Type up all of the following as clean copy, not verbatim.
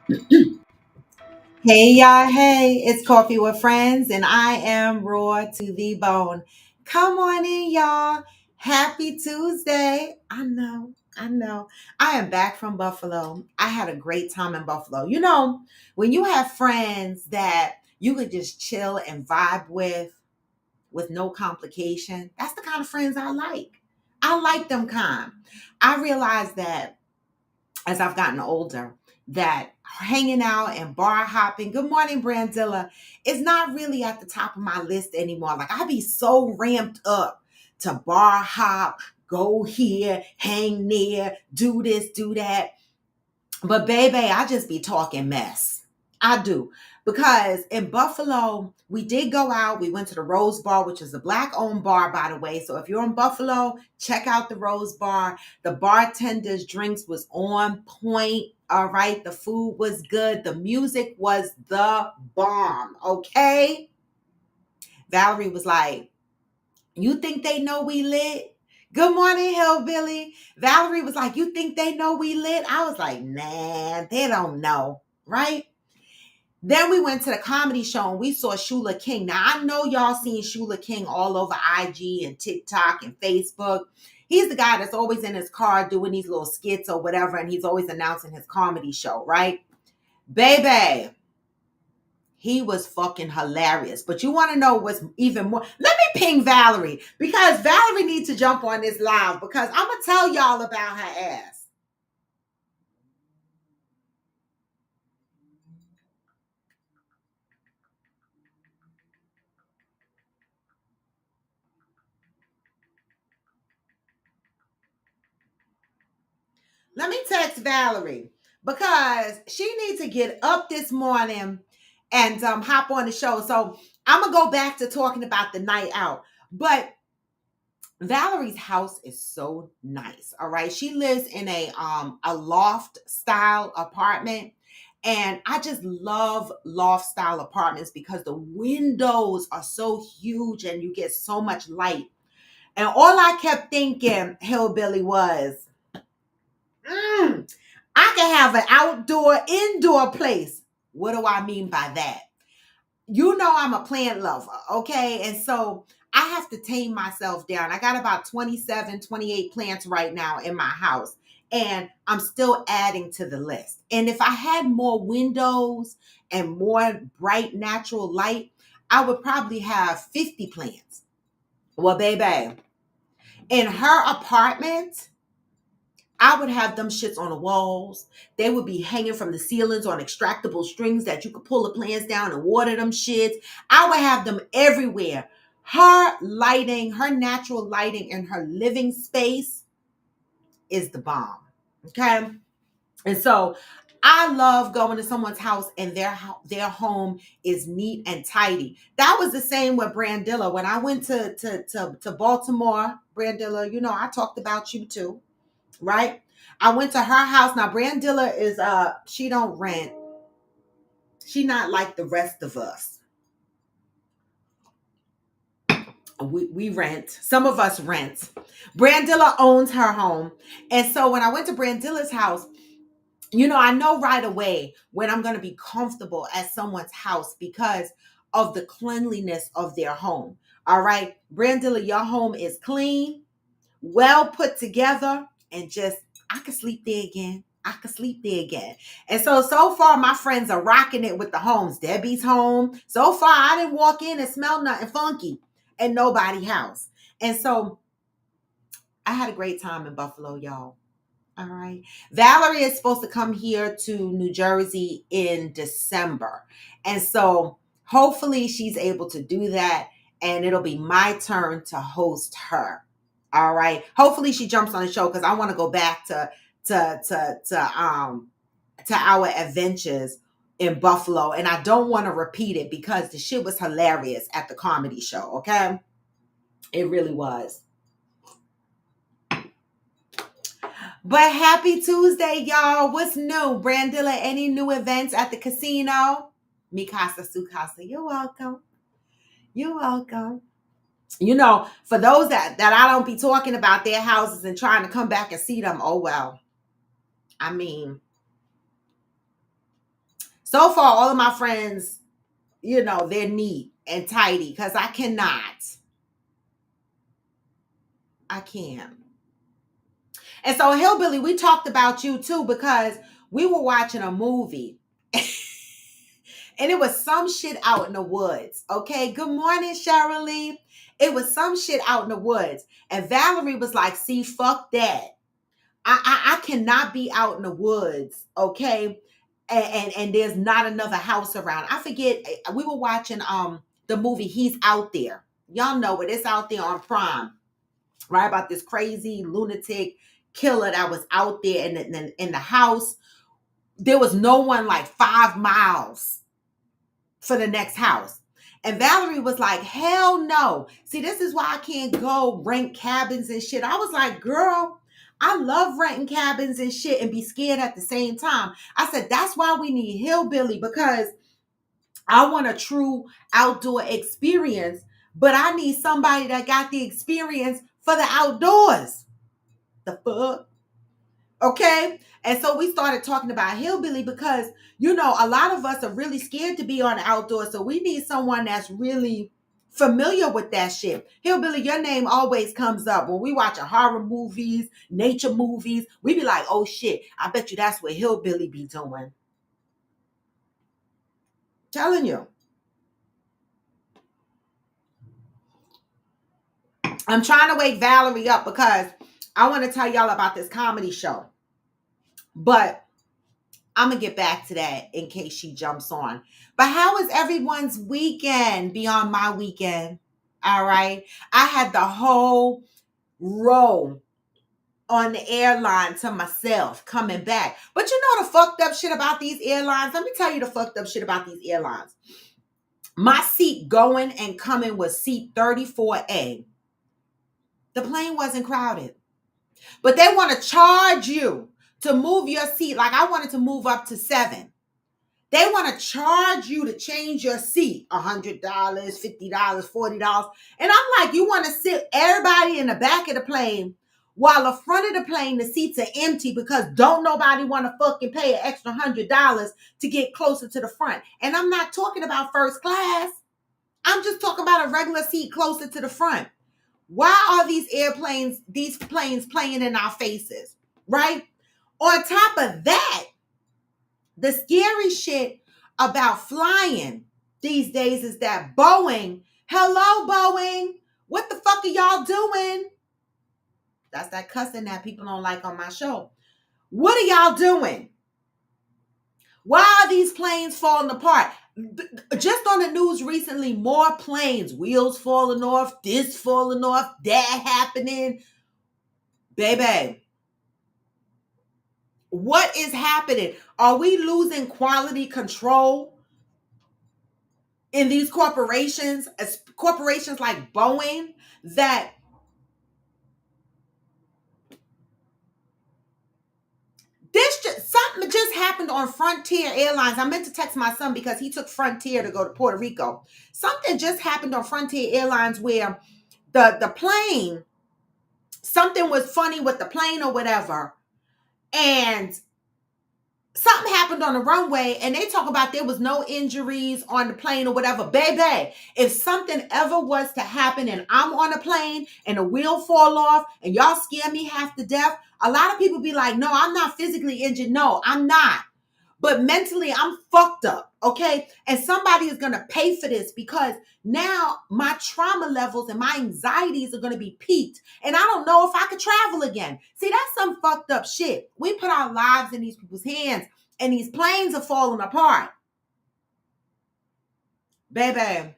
Hey y'all, hey, it's Coffee with Friends, and I am raw to the bone. Come on in, y'all. Happy Tuesday. I know. I am back from Buffalo. I had a great time in Buffalo. When you have friends that you could just chill and vibe with no complication, that's the kind of friends I like. I like them kind. I realized that as I've gotten older, that hanging out and bar hopping, good morning, Brandilla, is not really at the top of my list anymore. Like, I be so ramped up to bar hop, go here, hang there, do this, do that. But baby, I just be talking mess. I do. Because in Buffalo, we did go out. We went to the Rose Bar, which is a black owned bar, by the way. So if you're in Buffalo, check out the Rose Bar. The bartender's drinks was on point. All right. The food was good. The music was the bomb. Okay. Valerie was like, "You think they know we lit?" Good morning, Hillbilly. Valerie was like, "You think they know we lit?" I was like, "Nah, they don't know." Right? Then we went to the comedy show and we saw Shula King. Now, I know y'all seen Shula King all over IG and TikTok and Facebook. He's the guy that's always in his car doing these little skits or whatever, and he's always announcing his comedy show, right? Baby, he was fucking hilarious. But you want to know what's even more? Let me ping Valerie because Valerie needs to jump on this live because I'm going to tell y'all about her ass. Let me text Valerie because she needs to get up this morning and hop on the show. So I'm going to go back to talking about the night out. But Valerie's house is so nice. All right. She lives in a loft style apartment. And I just love loft style apartments because the windows are so huge and you get so much light. And all I kept thinking, Hillbilly, was, I can have an outdoor, indoor place. What do I mean by that? You know, I'm a plant lover, okay? And so I have to tame myself down. I got about 27, 28 plants right now in my house, and I'm still adding to the list. And if I had more windows and more bright natural light, I would probably have 50 plants. Well, baby, in her apartment, I would have them shits on the walls. They would be hanging from the ceilings on extractable strings that you could pull the plants down and water them shits. I would have them everywhere. Her lighting, her natural lighting in her living space is the bomb. Okay. And so I love going to someone's house and their home is neat and tidy. That was the same with Brandilla. When I went to Baltimore, Brandilla, you know, I talked about you too, right? I went to her house. Now Brandilla is she don't rent. She not like the rest of us. We rent. Some of us rent. Brandilla owns her home. And so when I went to Brandilla's house, you know, I know right away when I'm going to be comfortable at someone's house because of the cleanliness of their home. All right. Brandilla, your home is clean, well put together, and just, I could sleep there again. I could sleep there again. And so far, my friends are rocking it with the homes. Debbie's home. So far, I didn't walk in and smell nothing funky at nobody's house. And so I had a great time in Buffalo, y'all. All right. Valerie is supposed to come here to New Jersey in December. And so hopefully she's able to do that. And it'll be my turn to host her. All right. Hopefully she jumps on the show because I want to go back to our adventures in Buffalo. And I don't want to repeat it because the shit was hilarious at the comedy show. Okay. It really was. But happy Tuesday, y'all. What's new? Brandilla, any new events at the casino? Mikasa Sukasa, you're welcome. You're welcome. You know, for those that I don't be talking about their houses and trying to come back and see them, oh well. I mean, So far, all of my friends, they're neat and tidy because I cannot. I can't. And so, Hillbilly, we talked about you too because we were watching a movie and it was some shit out in the woods. Okay. Good morning, Cheryl Lee. It was some shit out in the woods. And Valerie was like, see, fuck that. I cannot be out in the woods, okay? And there's not another house around. I forget. We were watching the movie He's Out There. Y'all know it. It's out there on Prime, right? About this crazy lunatic killer that was out there in the house. There was no one like 5 miles for the next house. And Valerie was like, hell no. See, this is why I can't go rent cabins and shit. I was like, girl, I love renting cabins and shit and be scared at the same time. I said, that's why we need Hillbilly, because I want a true outdoor experience, but I need somebody that got the experience for the outdoors. The fuck? Okay. And so we started talking about Hillbilly because, a lot of us are really scared to be on the outdoors. So we need someone that's really familiar with that shit. Hillbilly, your name always comes up when we watch horror movies, nature movies. We be like, oh shit, I bet you that's what Hillbilly be doing. Telling you. I'm trying to wake Valerie up because I want to tell y'all about this comedy show. But I'm going to get back to that in case she jumps on. But how is everyone's weekend beyond my weekend? All right. I had the whole row on the airline to myself coming back. But you know the fucked up shit about these airlines? Let me tell you the fucked up shit about these airlines. My seat going and coming was seat 34A. The plane wasn't crowded. But they want to charge you to move your seat. Like I wanted to move up to 7. They want to charge you to change your seat. $100, $50, $40. And I'm like, you want to sit everybody in the back of the plane while the front of the plane, the seats are empty because don't nobody want to fucking pay an extra $100 to get closer to the front. And I'm not talking about first class. I'm just talking about a regular seat closer to the front. Why are these planes playing in our faces, right? On top of that, the scary shit about flying these days is that Boeing, hello Boeing, what the fuck are y'all doing? That's that cussing that people don't like on my show. What are y'all doing? Why are these planes falling apart? Just on the news recently, more planes, wheels falling off, this falling off, that happening. Baby, what is happening? Are we losing quality control in these corporations, as corporations like Boeing, that something just happened on Frontier Airlines. I meant to text my son because he took Frontier to go to Puerto Rico. Something just happened on Frontier Airlines where the plane, something was funny with the plane or whatever, and something happened on the runway, and they talk about there was no injuries on the plane or whatever. Baby, if something ever was to happen and I'm on a plane and a wheel fall off and y'all scare me half to death, a lot of people be like, no, I'm not physically injured. No, I'm not. But mentally, I'm fucked up, okay? And somebody is going to pay for this because now my trauma levels and my anxieties are going to be peaked. And I don't know if I could travel again. See, that's some fucked up shit. We put our lives in these people's hands and these planes are falling apart. Baby,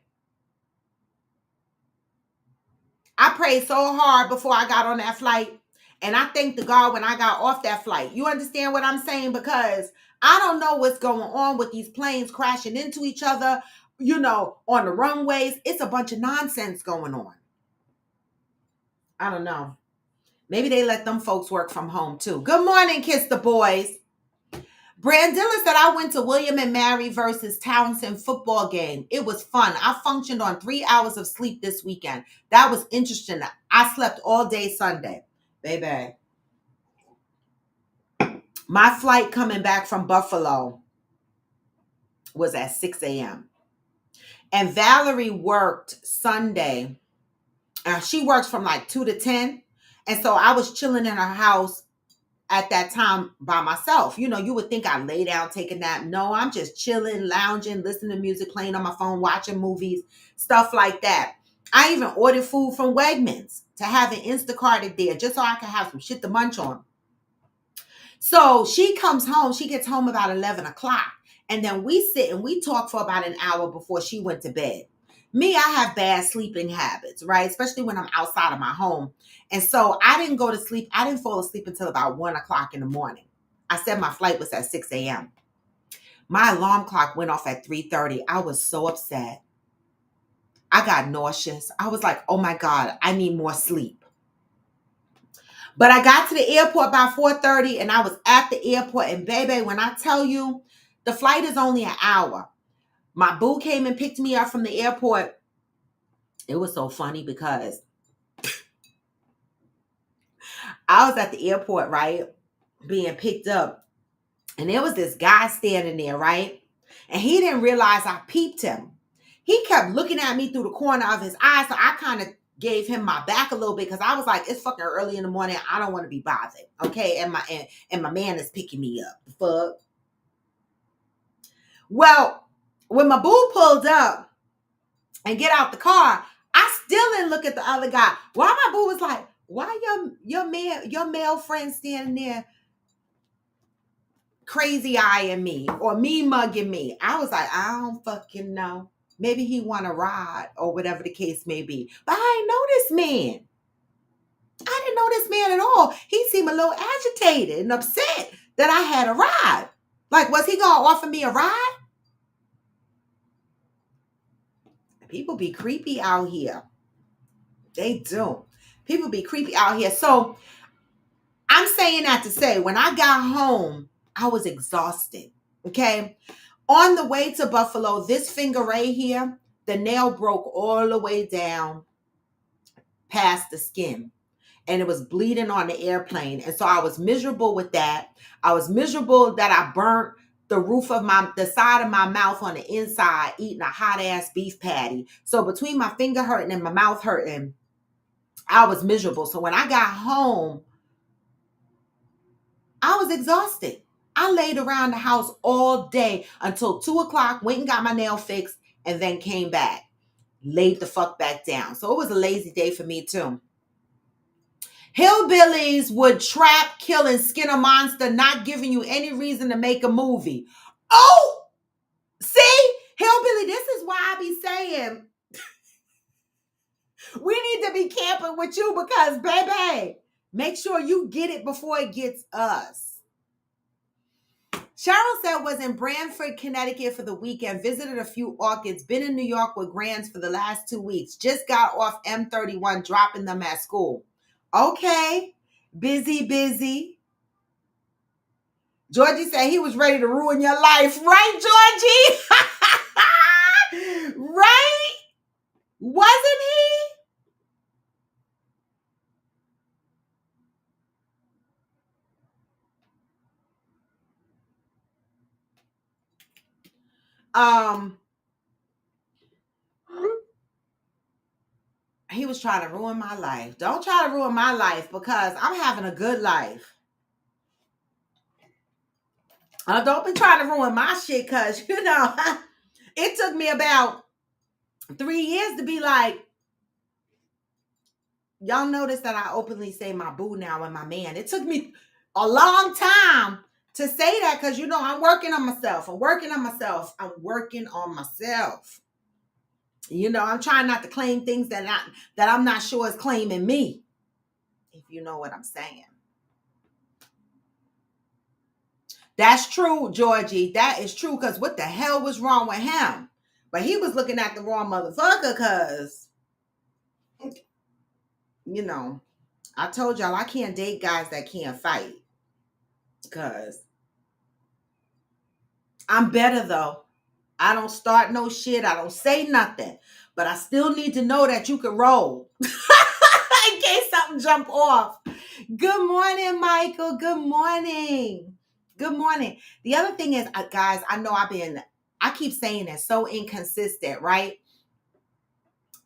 I prayed so hard before I got on that flight. And I thank the God when I got off that flight. You understand what I'm saying? Because I don't know what's going on with these planes crashing into each other, on the runways. It's a bunch of nonsense going on. I don't know. Maybe they let them folks work from home too. Good morning, Kiss the Boys. Brandilla said, I went to William and Mary versus Townsend football game. It was fun. I functioned on 3 hours of sleep this weekend. That was interesting. I slept all day Sunday. Baby. My flight coming back from Buffalo was at 6 a.m. And Valerie worked Sunday. She works from like 2 to 10. And so I was chilling in her house at that time by myself. You know, you would think I lay down, take a nap. No, I'm just chilling, lounging, listening to music, playing on my phone, watching movies, stuff like that. I even ordered food from Wegmans to have it Instacarted there just so I can have some shit to munch on. So she comes home, she gets home about 11 o'clock. And then we sit and we talk for about an hour before she went to bed. Me, I have bad sleeping habits, right? Especially when I'm outside of my home. And so I didn't go to sleep. I didn't fall asleep until about 1 o'clock in the morning. I said my flight was at 6 a.m. My alarm clock went off at 3:30. I was so upset. I got nauseous. I was like, oh my God, I need more sleep. But I got to the airport by 4:30 and I was at the airport. And baby, when I tell you, the flight is only an hour. My boo came and picked me up from the airport. It was so funny because I was at the airport, right, being picked up. And there was this guy standing there, right? And he didn't realize I peeped him. He kept looking at me through the corner of his eye. So I kind of gave him my back a little bit because I was like, it's fucking early in the morning. I don't want to be bothered. Okay. And my man is picking me up. The fuck. Well, when my boo pulled up and get out the car, I still didn't look at the other guy. Why my boo was like, why your male friend standing there crazy eyeing me or me mugging me? I was like, I don't fucking know. Maybe he want to ride or whatever the case may be. But I didn't know this man. I didn't know this man at all. He seemed a little agitated and upset that I had a ride. Like, was he going to offer me a ride? People be creepy out here. They do. People be creepy out here. So I'm saying that to say, when I got home, I was exhausted. Okay. On the way to Buffalo, this finger right here, the nail broke all the way down past the skin. And it was bleeding on the airplane. And so I was miserable with that. I was miserable that I burnt the side of my mouth on the inside eating a hot ass beef patty. So between my finger hurting and my mouth hurting, I was miserable. So when I got home, I was exhausted. I laid around the house all day until 2 o'clock, went and got my nail fixed, and then came back. Laid the fuck back down. So it was a lazy day for me too. Hillbillies would trap, kill, and skin a monster, not giving you any reason to make a movie. Oh, see? Hillbilly, this is why I be saying we need to be camping with you because, baby, make sure you get it before it gets us. Cheryl said was in Branford, Connecticut for the weekend, visited a few orchids, been in New York with grands for the last 2 weeks, just got off M31, dropping them at school. Okay, busy. Georgie said he was ready to ruin your life. Right, Georgie? Right? Wasn't he? He was trying to ruin my life. Don't try to ruin my life because I'm having a good life. Don't be trying to ruin my shit because, it took me about 3 years to be like, y'all notice that I openly say my boo now and my man. It took me a long time to say that because, I'm working on myself. I'm working on myself. I'm trying not to claim things that I'm not sure is claiming me, if you know what I'm saying. That's true, Georgie. That is true because what the hell was wrong with him? But he was looking at the wrong motherfucker because, I told y'all I can't date guys that can't fight because I'm better though. I don't start no shit. I don't say nothing. But I still need to know that you can roll in case something jump off. Good morning, Michael. Good morning. Good morning. The other thing is, guys, I know I've been I keep saying that, so inconsistent, right?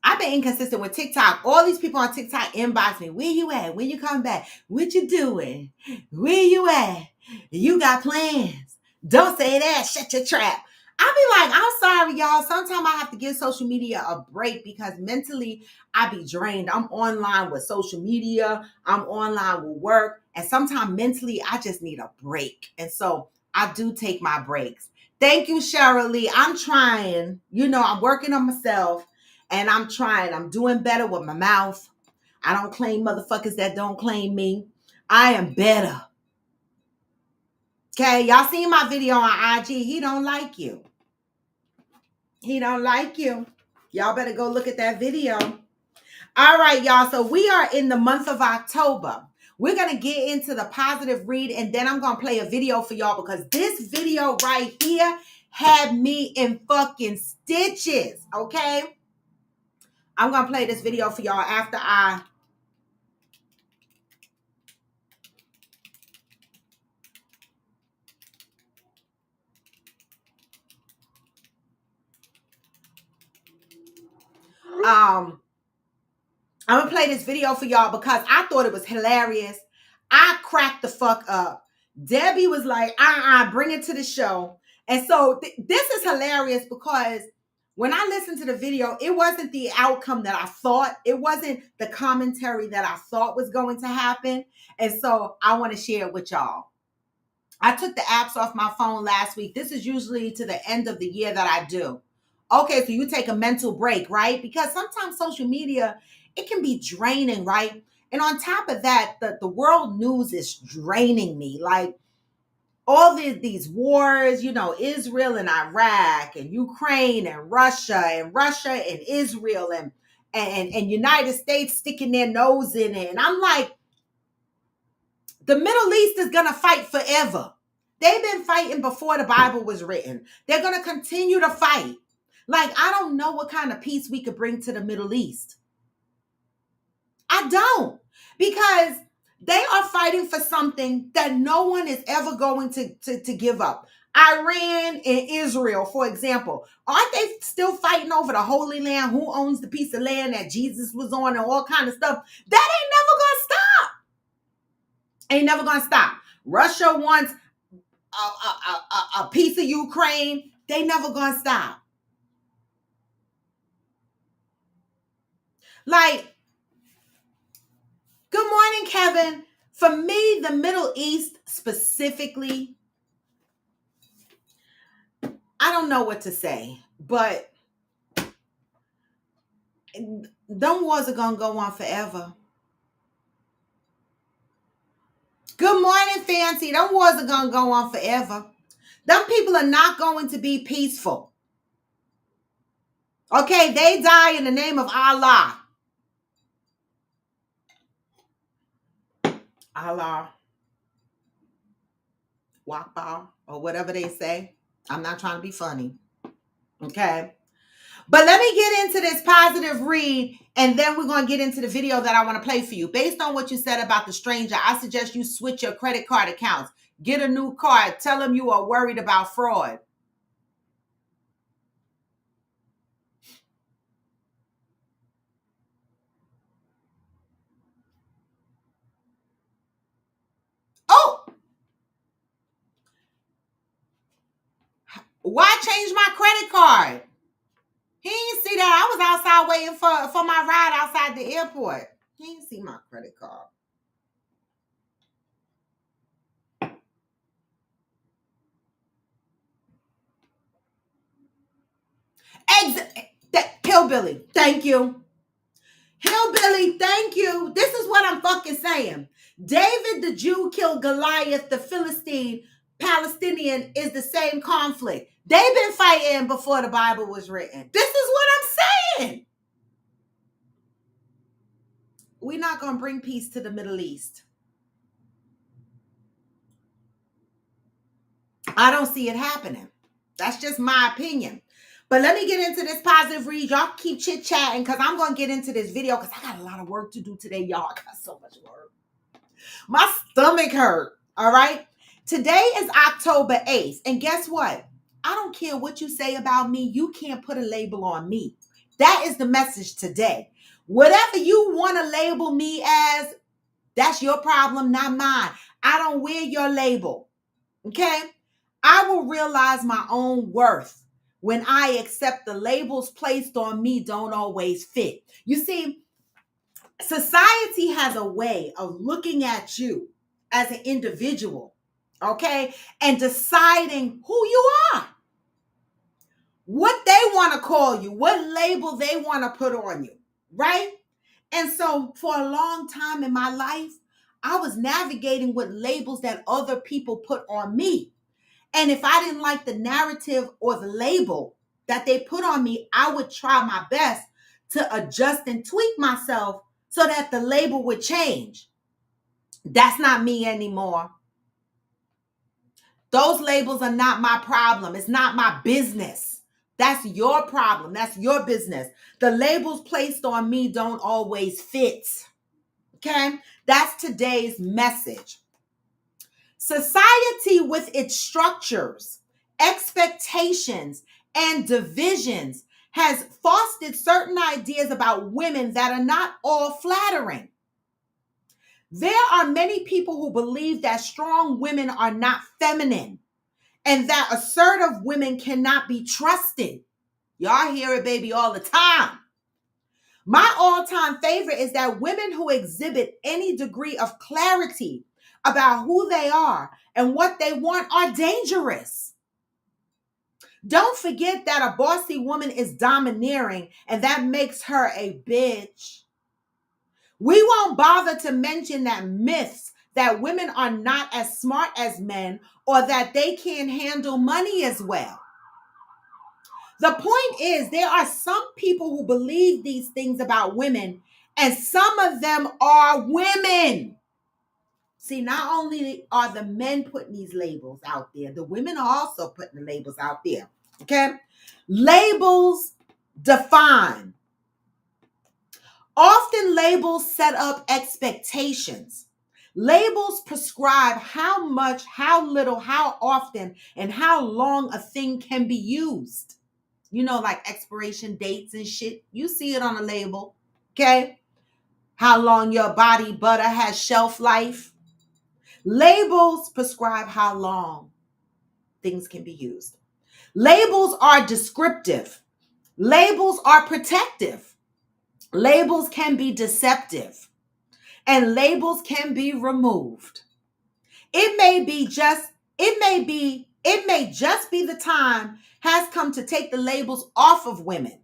I've been inconsistent with TikTok. All these people on TikTok inbox me. Where you at? When you come back? What you doing? Where you at? You got plans. Don't say that. Shut your trap. I be like, I'm sorry, y'all. Sometimes I have to give social media a break because mentally I be drained. I'm online with social media. I'm online with work. And sometimes mentally I just need a break. And so I do take my breaks. Thank you, Cheryl Lee. I'm trying. I'm working on myself. And I'm trying. I'm doing better with my mouth. I don't claim motherfuckers that don't claim me. I am better. Okay, y'all seen my video on IG. He don't like you. He don't like you. Y'all better go look at that video. All right, y'all. So we are in the month of October. We're going to get into the positive read, and then I'm going to play a video for y'all because this video right here had me in fucking stitches, okay? I'm going to play this video for y'all after I I'm gonna play this video for y'all because I thought it was hilarious. I cracked the fuck up. Debbie was like, bring it to the show. And so this is hilarious because when I listened to the video, it wasn't the outcome that I thought. It wasn't the commentary that I thought was going to happen. And so I want to share it with y'all. I took the apps off my phone last week. This is usually to the end of the year that I do. Okay, so you take a mental break, right? Because sometimes social media, it can be draining, right? And on top of that, the world news is draining me. Like all these wars, Israel and Iraq and Ukraine and Russia and Israel and United States sticking their nose in it. And I'm like, the Middle East is going to fight forever. They've been fighting before the Bible was written. They're going to continue to fight. Like, I don't know what kind of peace we could bring to the Middle East. I don't. Because they are fighting for something that no one is ever going to give up. Iran and Israel, for example, aren't they still fighting over the Holy Land? Who owns the piece of land that Jesus was on and all kind of stuff? That ain't never going to stop. Ain't never going to stop. Russia wants a piece of Ukraine. They never going to stop. Like, good morning, Kevin. For me, the Middle East specifically, I don't know what to say, but them wars are going to go on forever. Good morning, Fancy. Them wars are going to go on forever. Them people are not going to be peaceful. Okay, they die in the name of Allah. Allah. Wakbar, or whatever they say. I'm not trying to be funny. Okay. But let me get into this positive read, and then we're going to get into the video that I want to play for you. Based on what you said about the stranger, I suggest you switch your credit card accounts. Get a new card. Tell them you are worried about fraud. Oh! Why change my credit card? He didn't see that. I was outside waiting for my ride outside the airport. He didn't see my credit card. Hillbilly, thank you. Hillbilly, thank you. This is what I'm fucking saying. David the Jew killed Goliath, the Philistine, Palestinian is the same conflict. They've been fighting before the Bible was written. This is what I'm saying. We're not going to bring peace to the Middle East. I don't see it happening. That's just my opinion. But let me get into this positive read. Y'all keep chit-chatting because I'm going to get into this video because I got a lot of work to do today, y'all. I got so much work. My stomach hurt, all right? Today is October 8th. And guess what? I don't care what you say about me. You can't put a label on me. That is the message today. Whatever you want to label me as, that's your problem, not mine. I don't wear your label. Okay? I will realize my own worth when I accept the labels placed on me don't always fit. You see, society has a way of looking at you as an individual, okay, and deciding who you are, what they want to call you, what label they want to put on you, right? And so for a long time in my life, I was navigating with labels that other people put on me. And if I didn't like the narrative or the label that they put on me, I would try my best to adjust and tweak myself so that the label would change. That's not me anymore. Those labels are not my problem. It's not my business. That's your problem. That's your business. The labels placed on me don't always fit. Okay? That's today's message. Society with its structures, expectations, and divisions has fostered certain ideas about women that are not all flattering. There are many people who believe that strong women are not feminine and that assertive women cannot be trusted. Y'all hear it, baby, all the time. My all-time favorite is that women who exhibit any degree of clarity about who they are and what they want are dangerous. Don't forget that a bossy woman is domineering, and that makes her a bitch. We won't bother to mention that myths that women are not as smart as men or that they can't handle money as well. The point is, there are some people who believe these things about women, and some of them are women. See, not only are the men putting these labels out there, the women are also putting the labels out there. Okay? Labels define. Often labels set up expectations. Labels prescribe how much, how little, how often, and how long a thing can be used. You know, like expiration dates and shit. You see it on a label. Okay? How long your body butter has shelf life. Labels prescribe how long things can be used. Labels are descriptive. Labels are protective. Labels can be deceptive. And labels can be removed. It may just be the time has come to take the labels off of women.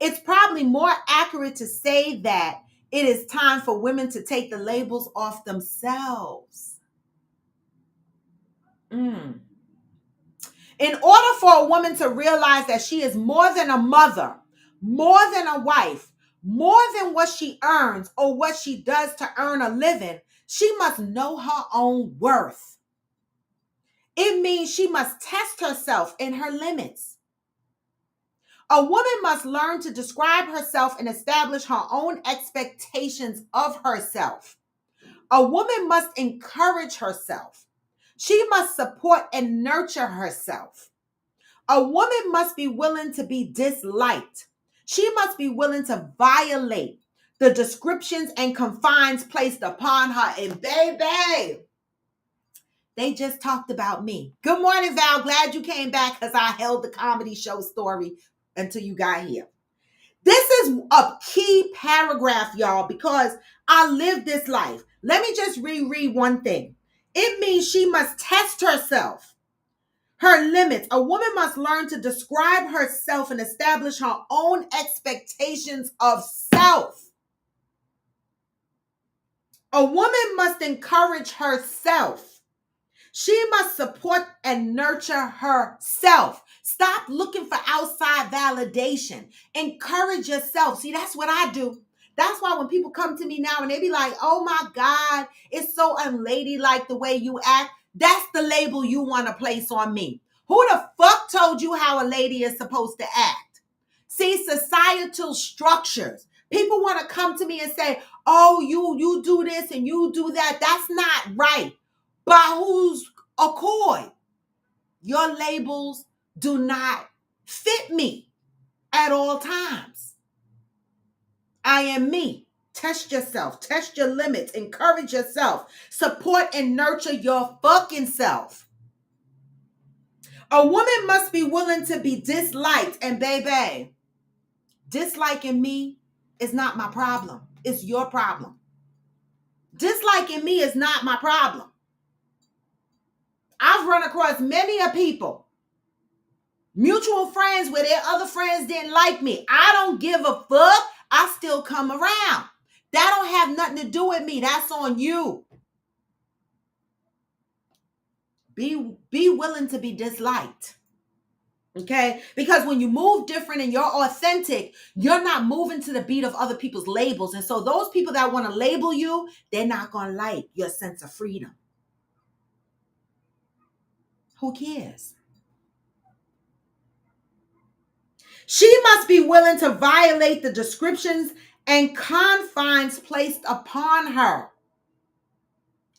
It's probably more accurate to say that it is time for women to take the labels off themselves. In order for a woman to realize that she is more than a mother, more than a wife, more than what she earns or what she does to earn a living, she must know her own worth. It means she must test herself in her limits. A woman must learn to describe herself and establish her own expectations of herself. A woman must encourage herself. She must support and nurture herself. A woman must be willing to be disliked. She must be willing to violate the descriptions and confines placed upon her. And baby, they just talked about me. Good morning, Val. Glad you came back because I held the comedy show story until you got here. This is a key paragraph, y'all, because I lived this life. Let me just reread one thing. It means she must test herself, her limits. A woman must learn to describe herself and establish her own expectations of self. A woman must encourage herself. She must support and nurture herself. Stop looking for outside validation. Encourage yourself. See, that's what I do. That's why when people come to me now and they be like, oh my God, it's so unladylike the way you act. That's the label you want to place on me. Who the fuck told you how a lady is supposed to act? See, societal structures. People want to come to me and say, oh, you do this and you do that. That's not right. By whose accord? Your labels do not fit me at all times. I am me. Test yourself. Test your limits. Encourage yourself. Support and nurture your fucking self. A woman must be willing to be disliked. And baby, disliking me is not my problem. It's your problem. Disliking me is not my problem. I've run across many a people, mutual friends where their other friends didn't like me. I don't give a fuck. I still come around. That don't have nothing to do with me. That's on you. Be willing to be disliked. Okay? Because when you move different and you're authentic, you're not moving to the beat of other people's labels. And so those people that want to label you, they're not going to like your sense of freedom. Who cares? She must be willing to violate the descriptions and confines placed upon her.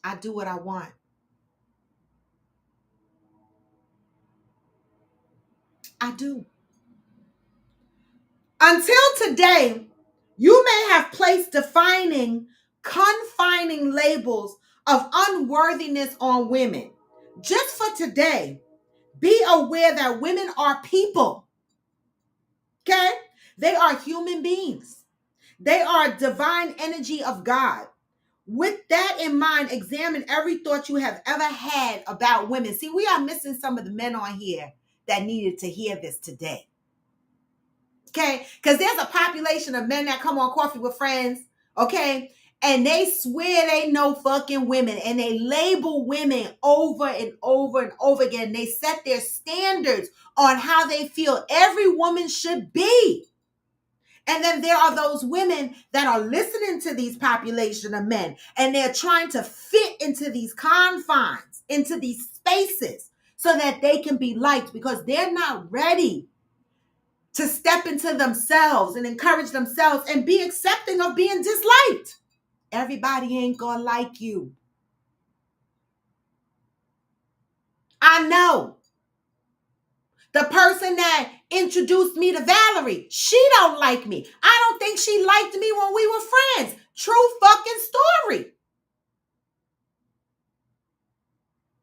I do what I want. I do. Until today, you may have placed confining labels of unworthiness on women. Just for today, be aware that women are people. Okay? They are human beings. They are divine energy of God. With that in mind, examine every thought you have ever had about women. See, we are missing some of the men on here that needed to hear this today. Okay? Because there's a population of men that come on Coffee with Friends, okay? And they swear they know fucking women and they label women over and over and over again. They set their standards on how they feel every woman should be. And then there are those women that are listening to these population of men and they're trying to fit into these confines, into these spaces so that they can be liked because they're not ready to step into themselves and encourage themselves and be accepting of being disliked. Everybody ain't gonna like you. I know. The person that introduced me to Valerie, she don't like me. I don't think she liked me when we were friends. True fucking story.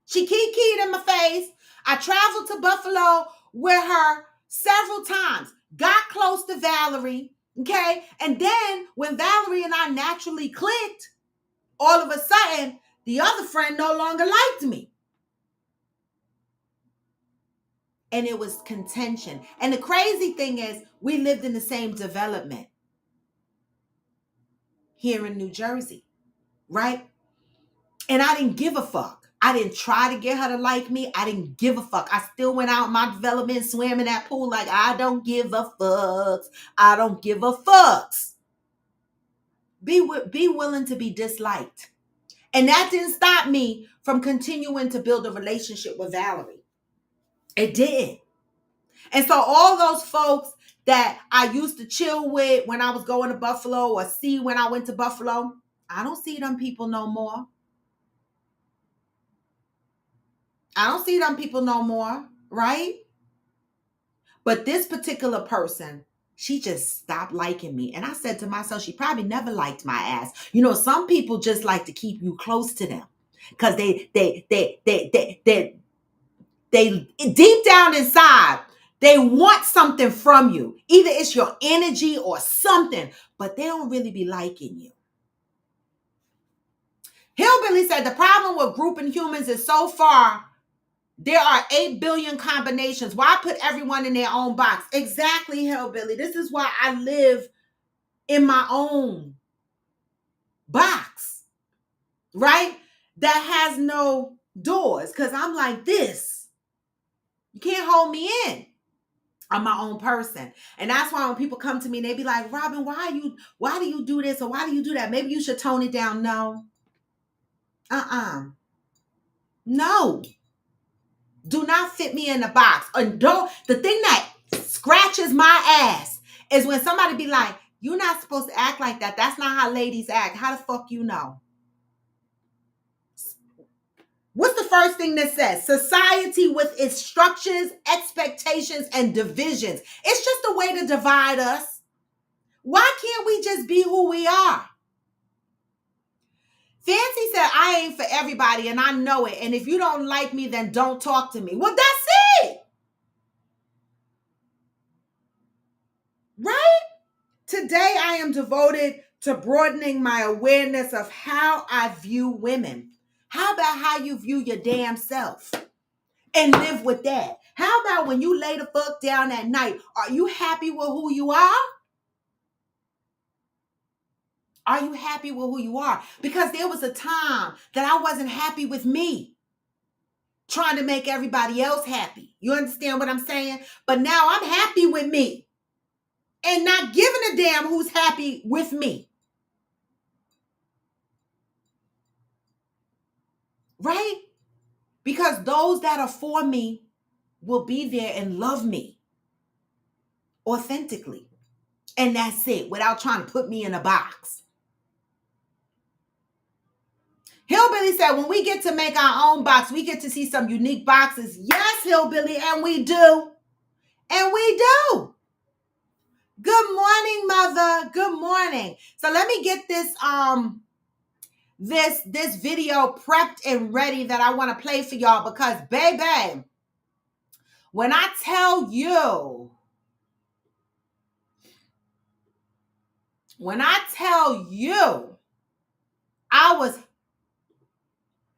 She kikied in my face. I traveled to Buffalo with her several times. Got close to Valerie, okay? And then when Valerie and I naturally clicked, all of a sudden, the other friend no longer liked me. And it was contention. And the crazy thing is, we lived in the same development here in New Jersey, right? And I didn't give a fuck. I didn't try to get her to like me. I didn't give a fuck. I still went out in my development, swam in that pool like I don't give a fucks. I don't give a fucks. Be willing to be disliked. And that didn't stop me from continuing to build a relationship with Valerie. It did. And so all those folks that I used to chill with when I was going to Buffalo or see when I went to Buffalo, I don't see them people no more. I don't see them people no more, right? But this particular person, she just stopped liking me. And I said to myself, she probably never liked my ass. You know, some people just like to keep you close to them because they deep down inside, they want something from you. Either it's your energy or something, but they don't really be liking you. Hillbilly said the problem with grouping humans is so far, there are 8 billion combinations. Why put everyone in their own box? Exactly, Hillbilly. This is why I live in my own box, right? That has no doors because I'm like this. You can't hold me in. I'm my own person. And that's why when people come to me, they be like, Robin, why do you do this or why do you do that? Maybe you should tone it down. No. No. Do not fit me in a box. And the thing that scratches my ass is when somebody be like, you're not supposed to act like that. That's not how ladies act. How the fuck you know? What's the first thing that says? Society with its structures, expectations, and divisions. It's just a way to divide us. Why can't we just be who we are? Fancy said, I ain't for everybody, and I know it. And if you don't like me, then don't talk to me. Well, that's it. Right? Today, I am devoted to broadening my awareness of how I view women. How about how you view your damn self? And live with that. How about when you lay the fuck down at night? Are you happy with who you are? Are you happy with who you are? Because there was a time that I wasn't happy with me, trying to make everybody else happy. You understand what I'm saying? But now I'm happy with me and not giving a damn who's happy with me. Right? Because those that are for me will be there and love me authentically. And that's it, without trying to put me in a box. Hillbilly said, when we get to make our own box, we get to see some unique boxes. Yes, Hillbilly, and we do. And we do. Good morning, mother. Good morning. So let me get this this video prepped and ready that I want to play for y'all, because baby, when I tell you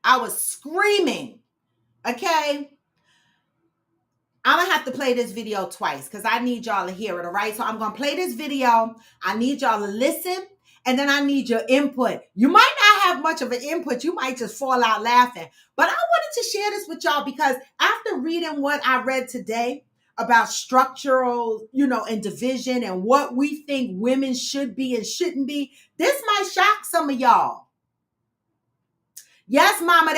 I was screaming, okay? I'm going to have to play this video twice because I need y'all to hear it, all right? So I'm going to play this video. I need y'all to listen, and then I need your input. You might not have much of an input. You might just fall out laughing. But I wanted to share this with y'all because after reading what I read today about structural, and division and what we think women should be and shouldn't be, this might shock some of y'all. Yes, mama.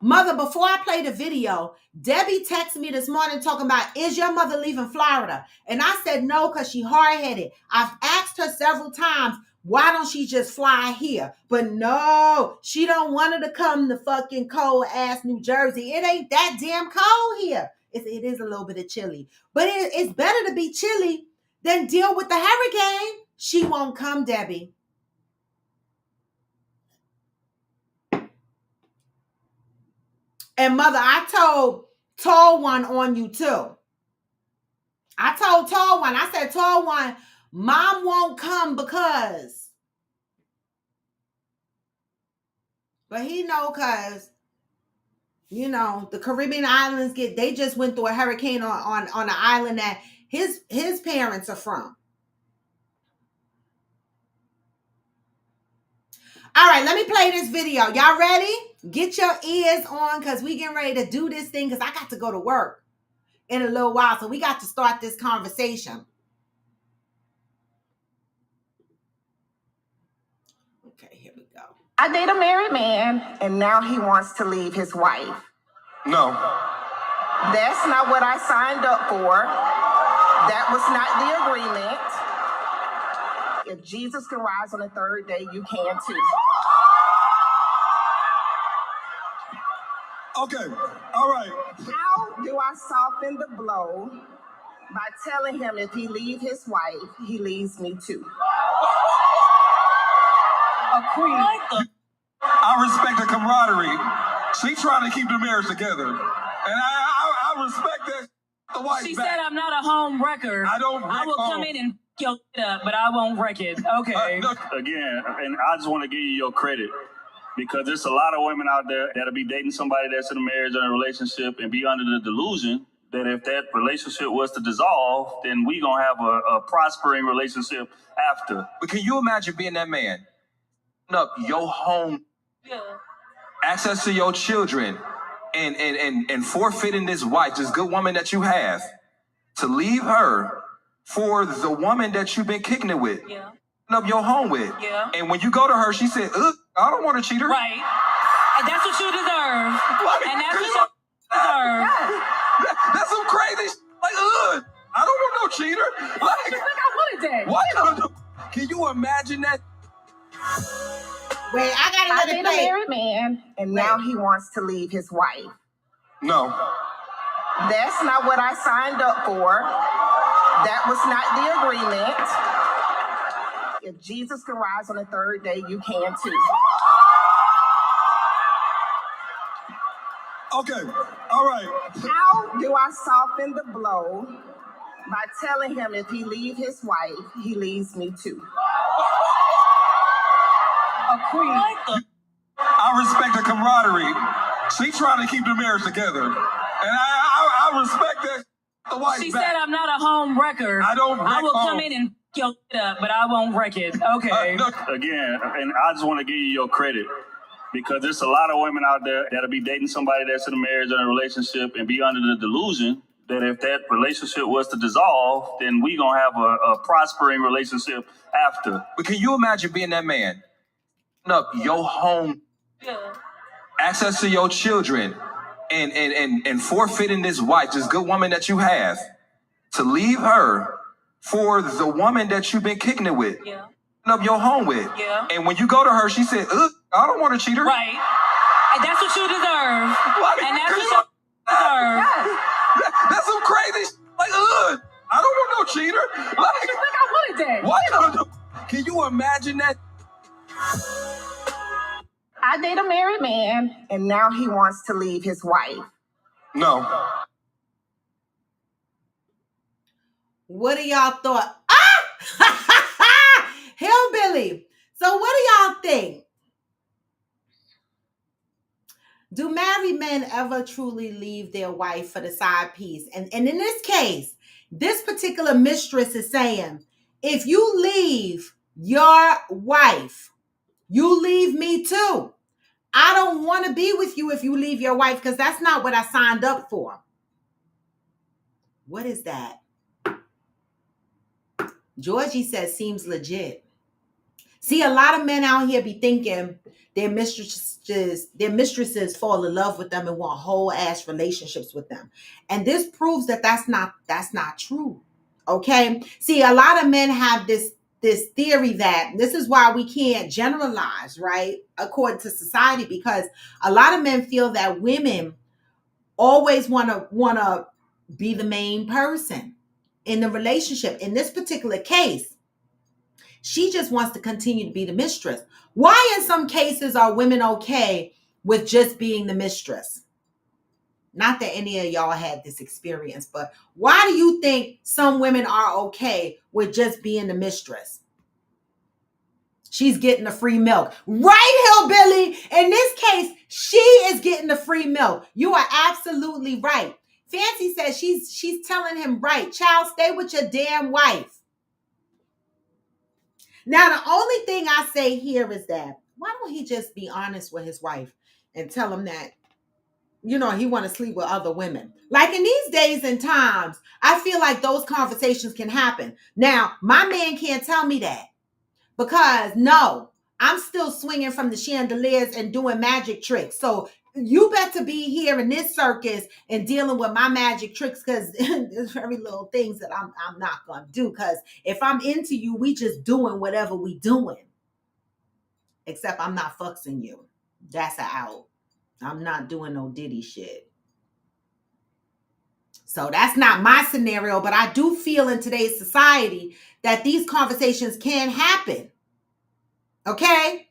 Mother, before I play the video, Debbie texted me this morning talking about, is your mother leaving Florida? And I said no, because she hard-headed. I've asked her several times, why don't she just fly here? But no, she don't want her to come to fucking cold-ass New Jersey. It ain't that damn cold here. It is a little bit of chilly. But it's better to be chilly than deal with the hurricane. She won't come, Debbie. And mother, I told Tall One on you too. I told Tall One, I said, Tall One, mom won't come because. But he know because, the Caribbean islands they just went through a hurricane on an island that his parents are from. All right, let me play this video. Y'all ready? Get your ears on because we getting ready to do this thing because I got to go to work in a little while. So we got to start this conversation. Okay, here we go. I date a married man and now he wants to leave his wife. No. That's not what I signed up for. That was not the agreement. If Jesus can rise on the third day, you can too. Okay, all right. How do I soften the blow? By telling him if he leaves his wife, he leaves me too. A queen. I respect the camaraderie. She trying to keep the marriage together. And I respect that. The wife she back. said I'm not a home wrecker. I don't wreck I will come in and your up, but I won't wreck it. Okay. No. Again, and I just want to give you your credit because there's a lot of women out there that'll be dating somebody that's in a marriage or a relationship and be under the delusion that if that relationship was to dissolve, then we gonna have a prospering relationship after. But can you imagine being that man? Up your home, access to your children, and forfeiting this wife, this good woman that you have, to leave her for the woman that you've been kicking it with, up your home with. Yeah. And when you go to her, she said, "Ugh, I don't want to cheat her." Right. And that's what you deserve. And that's what you deserve. That's some crazy shit. Like, ugh, I don't want no cheater. Like, I wanted that. what? Can you imagine that? Wait, I gotta I let it date a play. married man, and now he wants to leave his wife. No. That's not what I signed up for. That was not the agreement. If Jesus can rise on the third day, you can too. Okay. All right. How do I soften the blow? By telling him if he leaves his wife, he leaves me too. A queen. I respect the camaraderie. She trying to keep the marriage together, and I respect that. The wife She back. said I'm not a home wrecker. I don't I wreck will come homes. in and f- your shit up, but I won't wreck it. Okay. No, Again, and I just want to give you your credit because there's a lot of women out there that'll be dating somebody that's in a marriage or a relationship and be under the delusion that if that relationship was to dissolve, then we gonna have a prospering relationship after. But can you imagine being that man? Up your home, Yeah. access to your children, and forfeiting this wife, this good woman that you have, to leave her for the woman that you've been kicking it with, Yeah. up your home with. Yeah. And when you go to her, she said, ugh, I don't want to cheat her. Right. And that's what you deserve. And that's what you deserve. That's some crazy shit. Like, ugh, I don't want no cheater. Like, I wanted that. what? Can you imagine that? I date a married man, and now he wants to leave his wife. no. What do y'all thought? Ah! Hillbilly. So what do y'all think? Do married men ever truly leave their wife for the side piece? And in this case, this particular mistress is saying, if you leave your wife, you leave me too. I don't want to be with you if you leave your wife because that's not what I signed up for. What is that? Georgie says seems legit. See, a lot of men out here be thinking their mistresses fall in love with them and want whole ass relationships with them. And this proves that that's not true. Okay? See, a lot of men have this theory that this is why we can't generalize, right? According to society, because a lot of men feel that women always want to be the main person in the relationship. In this particular case, she just wants to continue to be the mistress. Why in some cases are women okay with just being the mistress? Not that any of y'all had this experience, but why do you think some women are okay with just being the mistress? She's getting the free milk. Right, Hillbilly? In this case, she is getting the free milk. You are absolutely right. Fancy says she's telling him, right, child, stay with your damn wife. Now, the only thing I say here is that, why don't he just be honest with his wife and tell him that, he want to sleep with other women? Like in these days and times, I feel like those conversations can happen. Now, my man can't tell me that because no, I'm still swinging from the chandeliers and doing magic tricks. So you better be here in this circus and dealing with my magic tricks because there's very little things that I'm not going to do, because if I'm into you, we just doing whatever we doing. Except I'm not fucking you. That's a out. I'm not doing no Diddy shit. So that's not my scenario, but I do feel in today's society that these conversations can happen. Okay?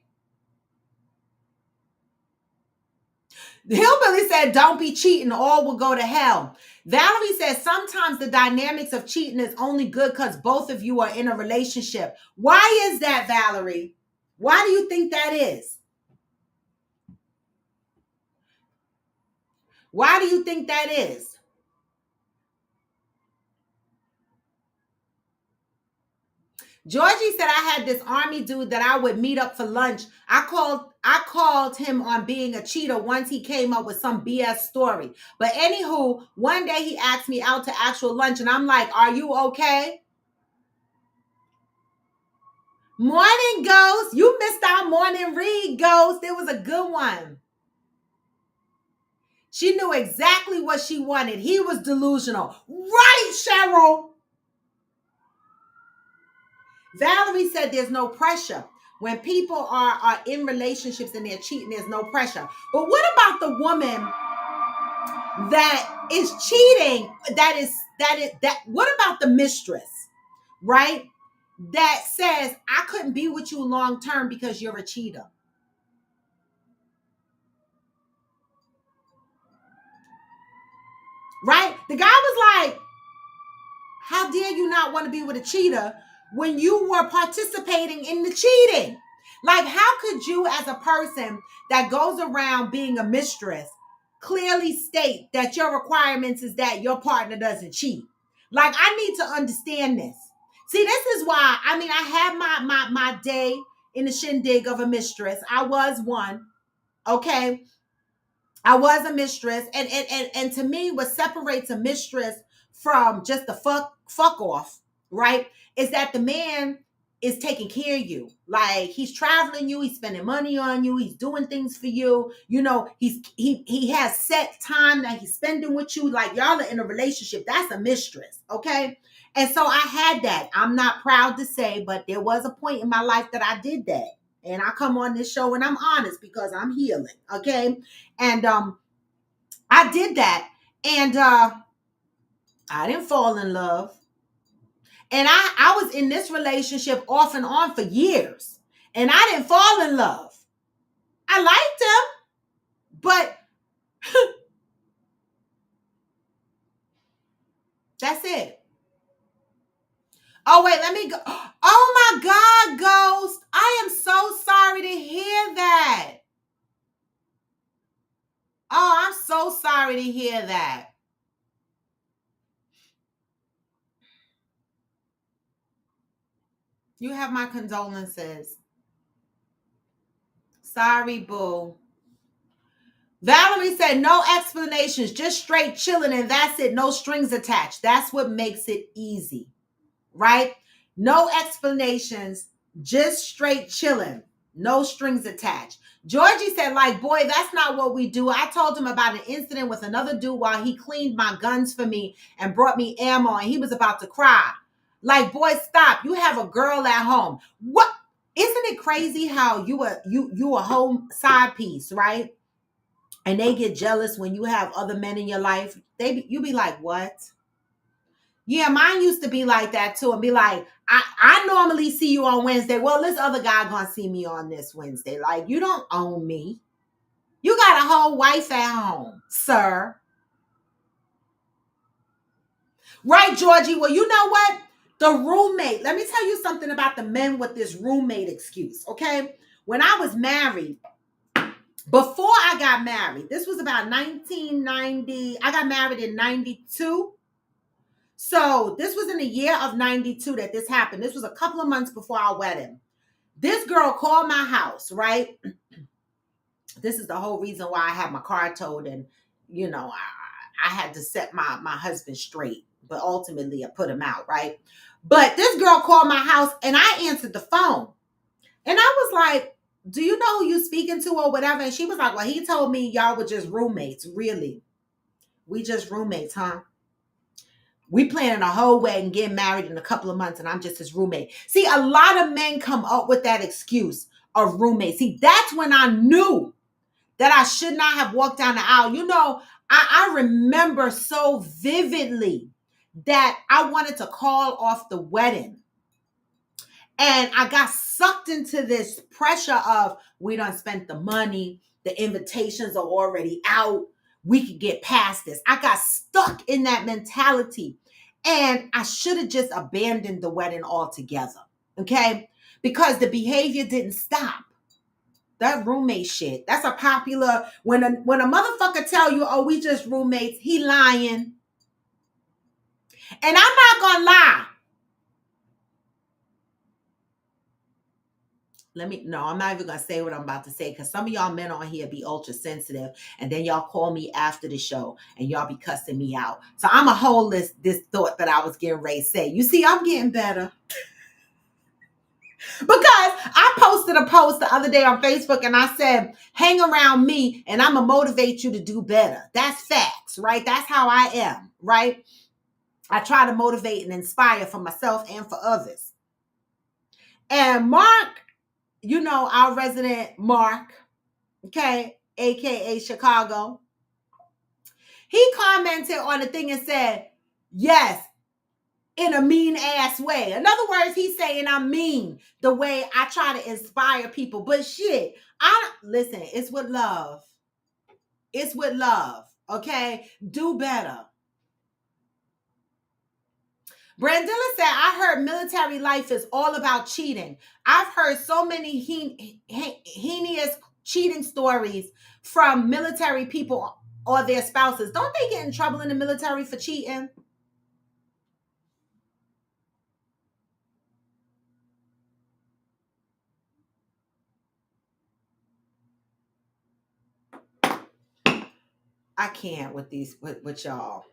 The Hillbilly said, don't be cheating, all will go to hell. Valerie says, sometimes the dynamics of cheating is only good because both of you are in a relationship. Why is that, Valerie? Why do you think that is? Why do you think that is? Georgie said, I had this army dude that I would meet up for lunch. I called him on being a cheater once he came up with some BS story. But anywho, one day he asked me out to actual lunch and I'm like, are you okay? Morning, Ghost. You missed our morning read, Ghost. It was a good one. She knew exactly what she wanted. He was delusional. Right, Cheryl? Valerie said there's no pressure. When people are in relationships and they're cheating, there's no pressure. But what about the woman that is cheating? What about the mistress, right? That says, I couldn't be with you long term because you're a cheater. Right? The guy was like, how dare you not want to be with a cheater when you were participating in the cheating? Like, how could you, as a person that goes around being a mistress, clearly state that your requirements is that your partner doesn't cheat? Like, I need to understand this. See, this is why, I had my day in the shindig of a mistress. I was one, okay? I was a mistress. And to me, what separates a mistress from just the fuck off, right, is that the man is taking care of you. Like, he's traveling you, he's spending money on you, he's doing things for you. You know, he has set time that he's spending with you. Like, y'all are in a relationship. That's a mistress, okay? And so I had that. I'm not proud to say, but there was a point in my life that I did that. And I come on this show and I'm honest because I'm healing, okay? And I did that. And I didn't fall in love. And I was in this relationship off and on for years. And I didn't fall in love. I liked him, but that's it. Oh, wait, let me go. Oh my God, Ghost. I am so sorry to hear that. Oh, I'm so sorry to hear that. You have my condolences. Sorry, boo. Valerie said, no explanations, just straight chilling, and that's it. No strings attached. That's what makes it easy, right? No explanations, just straight chilling. No strings attached. Georgie said, like, boy, that's not what we do. I told him about an incident with another dude while he cleaned my guns for me and brought me ammo, and he was about to cry. Like, boy, stop. You have a girl at home. What? Isn't it crazy how you a home side piece, right? And they get jealous when you have other men in your life. You be like, what? Yeah, mine used to be like that too. And be like, I normally see you on Wednesday. Well, this other guy gonna see me on this Wednesday. Like, you don't own me. You got a whole wife at home, sir. Right, Georgie? Well, you know what? The roommate. Let me tell you something about the men with this roommate excuse, okay? When I was married, before I got married, this was about 1990. I got married in 92. So this was in the year of 92 that this happened. This was a couple of months before our wedding. This girl called my house, right? This is the whole reason why I had my car towed, and, you know, I had to set my husband straight. But ultimately, I put him out, right? But this girl called my house, and I answered the phone. And I was like, do you know who you speaking to or whatever? And she was like, well, he told me y'all were just roommates. Really? We just roommates, huh? We planning a whole wedding, getting married in a couple of months, and I'm just his roommate. See, a lot of men come up with that excuse of roommates. See, that's when I knew that I should not have walked down the aisle. You know, I remember so vividly that I wanted to call off the wedding. And I got sucked into this pressure of, we done spent the money, the invitations are already out, we could get past this. I got stuck in that mentality, and I should have just abandoned the wedding altogether, okay? Because the behavior didn't stop. That roommate shit, that's a popular, when a motherfucker tell you, oh, we just roommates, he lying. And I'm not gonna lie. I'm not even gonna say what I'm about to say, because some of y'all men on here be ultra sensitive, and then y'all call me after the show and y'all be cussing me out. So I'm gonna hold this thought that I was getting ready to say. You see, I'm getting better. Because I posted a post the other day on Facebook, and I said, hang around me and I'm gonna motivate you to do better. That's facts, right? That's how I am, right? I try to motivate and inspire for myself and for others. And Mark you know, our resident Mark, okay, aka Chicago, he commented on the thing and said, yes, in a mean ass way. In other words, he's saying I'm mean the way I try to inspire people. But shit, listen, it's with love. It's with love, okay? Do better. Brandilla said, I heard military life is all about cheating. I've heard so many heinous cheating stories from military people or their spouses. Don't they get in trouble in the military for cheating? I can't with these, with y'all.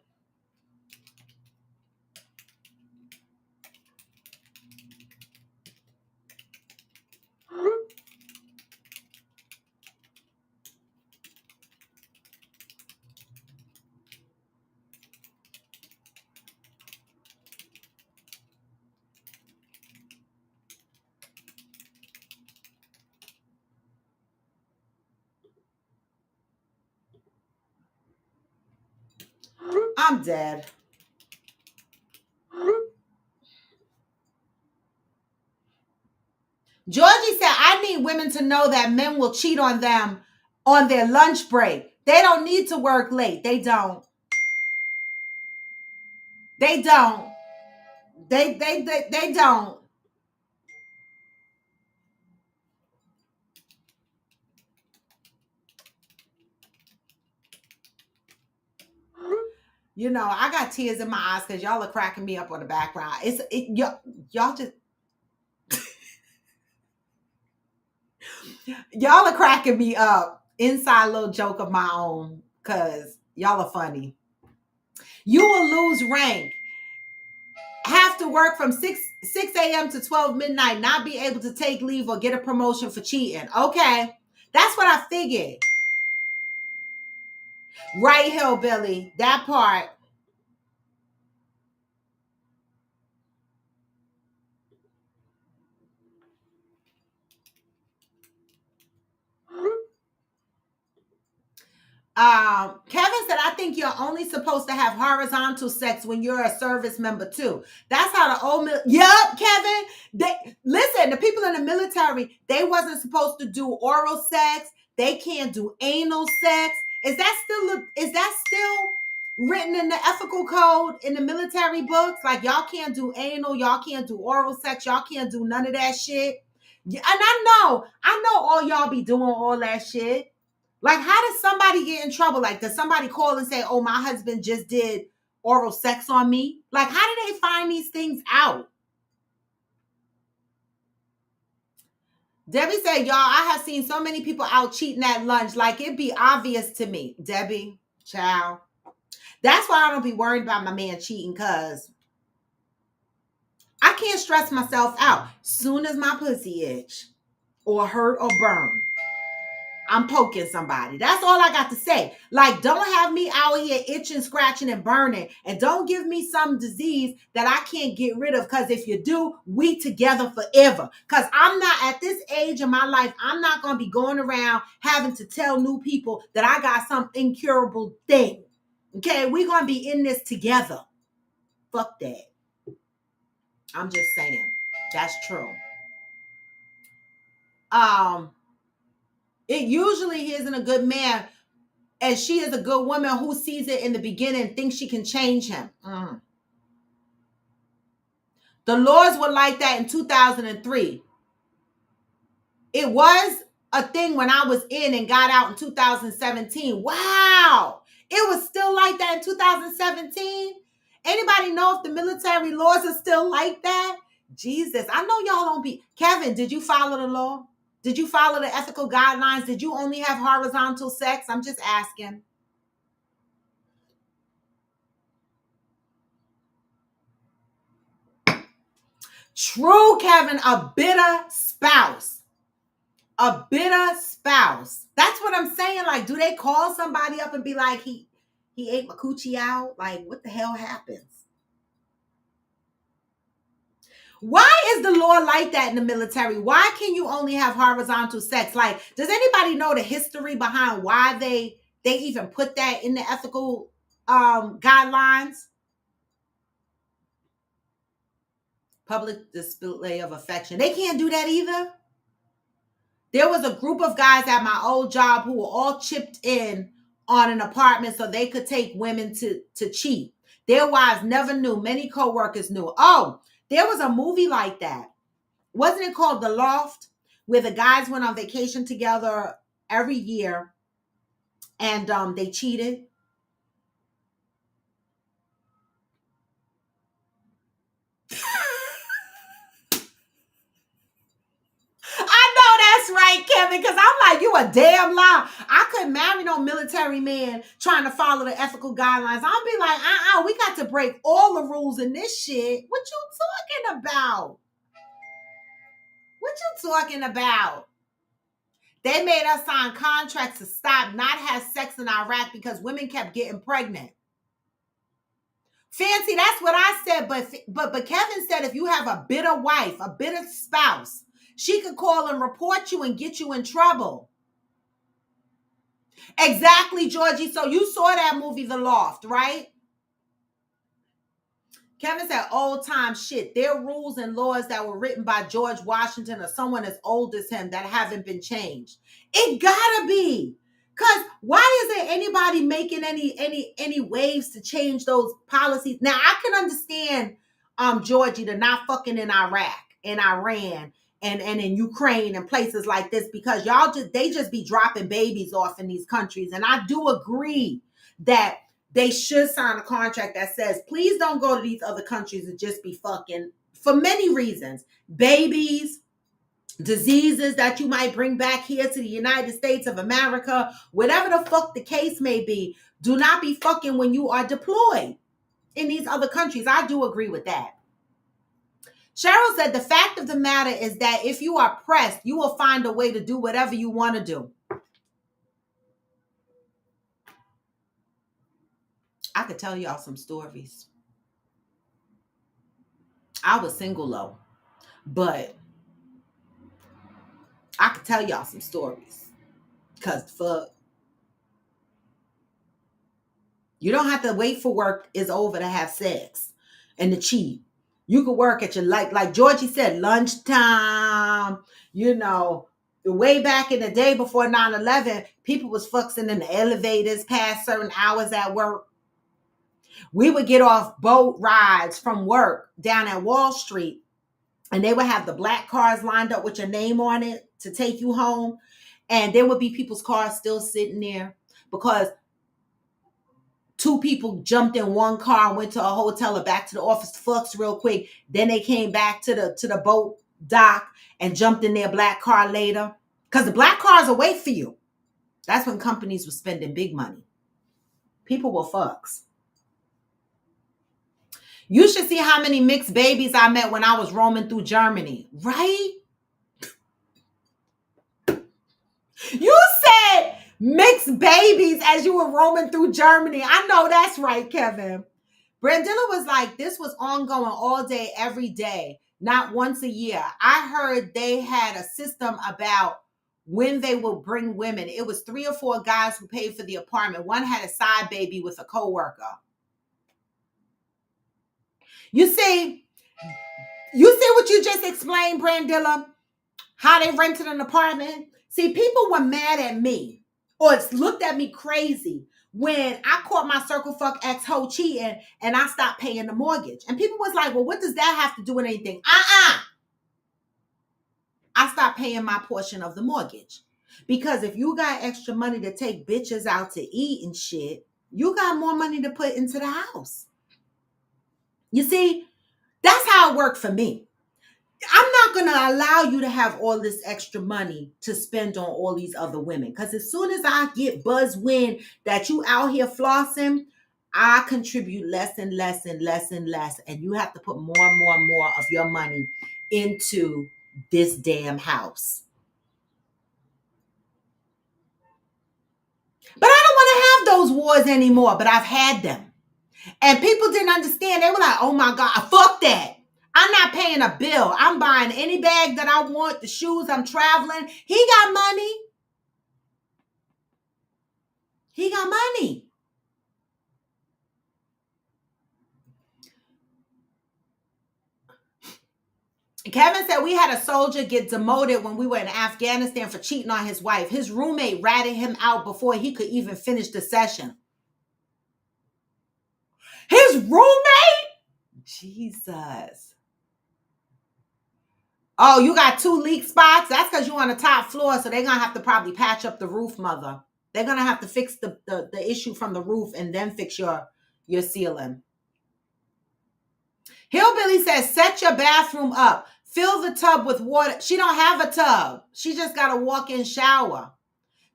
I'm dead. Georgie said, I need women to know that men will cheat on them on their lunch break. They don't need to work late. They don't. They don't. They don't. You know, I got tears in my eyes because y'all are cracking me up on the background. Y'all just y'all are cracking me up. Inside little joke of my own because y'all are funny. You will lose rank. Have to work from 6 a.m. to 12 midnight, not be able to take leave or get a promotion for cheating. Okay. That's what I figured. Right, hillbilly. That part. Kevin said, I think you're only supposed to have horizontal sex when you're a service member too. That's how the old Yep, Kevin. Listen, the people in the military, they wasn't supposed to do oral sex. They can't do anal sex. Is that still written in the ethical code in the military books? Like, y'all can't do anal, y'all can't do oral sex, y'all can't do none of that shit. And I know all y'all be doing all that shit. Like, how does somebody get in trouble? Like, does somebody call and say, oh, my husband just did oral sex on me? Like, how do they find these things out? Debbie said, y'all, I have seen so many people out cheating at lunch. Like, it'd be obvious to me. Debbie, child. That's why I don't be worried about my man cheating, because I can't stress myself out. Soon as my pussy itch or hurt or burn, I'm poking somebody. That's all I got to say. Like, don't have me out here itching, scratching, and burning. And don't give me some disease that I can't get rid of. Because if you do, we together forever. Because I'm not, at this age of my life, I'm not going to be going around having to tell new people that I got some incurable thing. Okay? We're going to be in this together. Fuck that. I'm just saying. That's true. It usually isn't a good man, and she is a good woman who sees it in the beginning and thinks she can change him. The laws were like that in 2003. It was a thing when I was in and got out in 2017. Wow. It was still like that in 2017. Anybody know if the military laws are still like that? Jesus, I know y'all don't be. Kevin, did you follow the law? Did you follow the ethical guidelines? Did you only have horizontal sex? I'm just asking. True, Kevin, a bitter spouse. A bitter spouse. That's what I'm saying. Like, do they call somebody up and be like, he ate my coochie out? Like, what the hell happens? Why is the law like that in the military? Why can you only have horizontal sex? Like, does anybody know the history behind why they even put that in the ethical guidelines? Public display of affection. They can't do that either. There was a group of guys at my old job who were all chipped in on an apartment so they could take women to cheat. Their wives never knew. Many co-workers knew. Oh, there was a movie like that. Wasn't it called The Loft? Where the guys went on vacation together every year and they cheated. That's right, Kevin, because I'm like, you a damn lie. I couldn't marry no military man trying to follow the ethical guidelines. I'll be like, we got to break all the rules in this shit. What you talking about? What you talking about? They made us sign contracts to stop, not have sex in Iraq because women kept getting pregnant. Fancy, that's what I said, but Kevin said if you have a bitter wife, a bitter spouse, she could call and report you and get you in trouble. Exactly, Georgie. So you saw that movie, The Loft, right? Kevin said old time shit. There are rules and laws that were written by George Washington or someone as old as him that haven't been changed. It gotta be. Because why isn't anybody making any waves to change those policies? Now, I can understand Georgie, the not fucking in Iraq and Iran and in Ukraine and places like this, because they just be dropping babies off in these countries. And I do agree that they should sign a contract that says, please don't go to these other countries and just be fucking for many reasons. Babies, diseases that you might bring back here to the United States of America, whatever the fuck the case may be, do not be fucking when you are deployed in these other countries. I do agree with that. Cheryl said, the fact of the matter is that if you are pressed, you will find a way to do whatever you want to do. I could tell y'all some stories. I was single though, but I could tell y'all some stories. Because fuck. You don't have to wait for work is over to have sex and to cheat. You could work at your, like Georgie said, lunchtime, way back in the day before 9/11, people was fucking in the elevators past certain hours at work. We would get off boat rides from work down at Wall Street, and they would have the black cars lined up with your name on it to take you home. And there would be people's cars still sitting there because two people jumped in one car and went to a hotel or back to the office, fucks real quick. Then they came back to the boat dock and jumped in their black car later. Because the black cars will wait for you. That's when companies were spending big money. People were fucks. You should see how many mixed babies I met when I was roaming through Germany, right? You said mixed babies as you were roaming through Germany. I know that's right, Kevin. Brandilla was like, this was ongoing all day, every day, not once a year. I heard they had a system about when they will bring women. It was 3 or 4 guys who paid for the apartment. One had a side baby with a coworker. You see what you just explained, Brandilla? How they rented an apartment? See, people were mad at me or looked at me crazy when I caught my circle fuck ex-hoe cheating and I stopped paying the mortgage. And people was like, well, what does that have to do with anything? I stopped paying my portion of the mortgage. Because if you got extra money to take bitches out to eat and shit, you got more money to put into the house. You see, that's how it worked for me. I'm not going to allow you to have all this extra money to spend on all these other women. Because as soon as I get buzzwind that you out here flossing, I contribute less and less and less and less. And you have to put more and more and more of your money into this damn house. But I don't want to have those wars anymore. But I've had them. And people didn't understand. They were like, oh my God, fuck that. I'm not paying a bill. I'm buying any bag that I want, the shoes, I'm traveling. He got money. He got money. Kevin said we had a soldier get demoted when we were in Afghanistan for cheating on his wife. His roommate ratted him out before he could even finish the session. His roommate? Jesus. Oh, you got 2 leak spots? That's because you're on the top floor, so they're going to have to probably patch up the roof, mother. They're going to have to fix the issue from the roof and then fix your ceiling. Hillbilly says, set your bathroom up. Fill the tub with water. She don't have a tub. She just got a walk-in shower.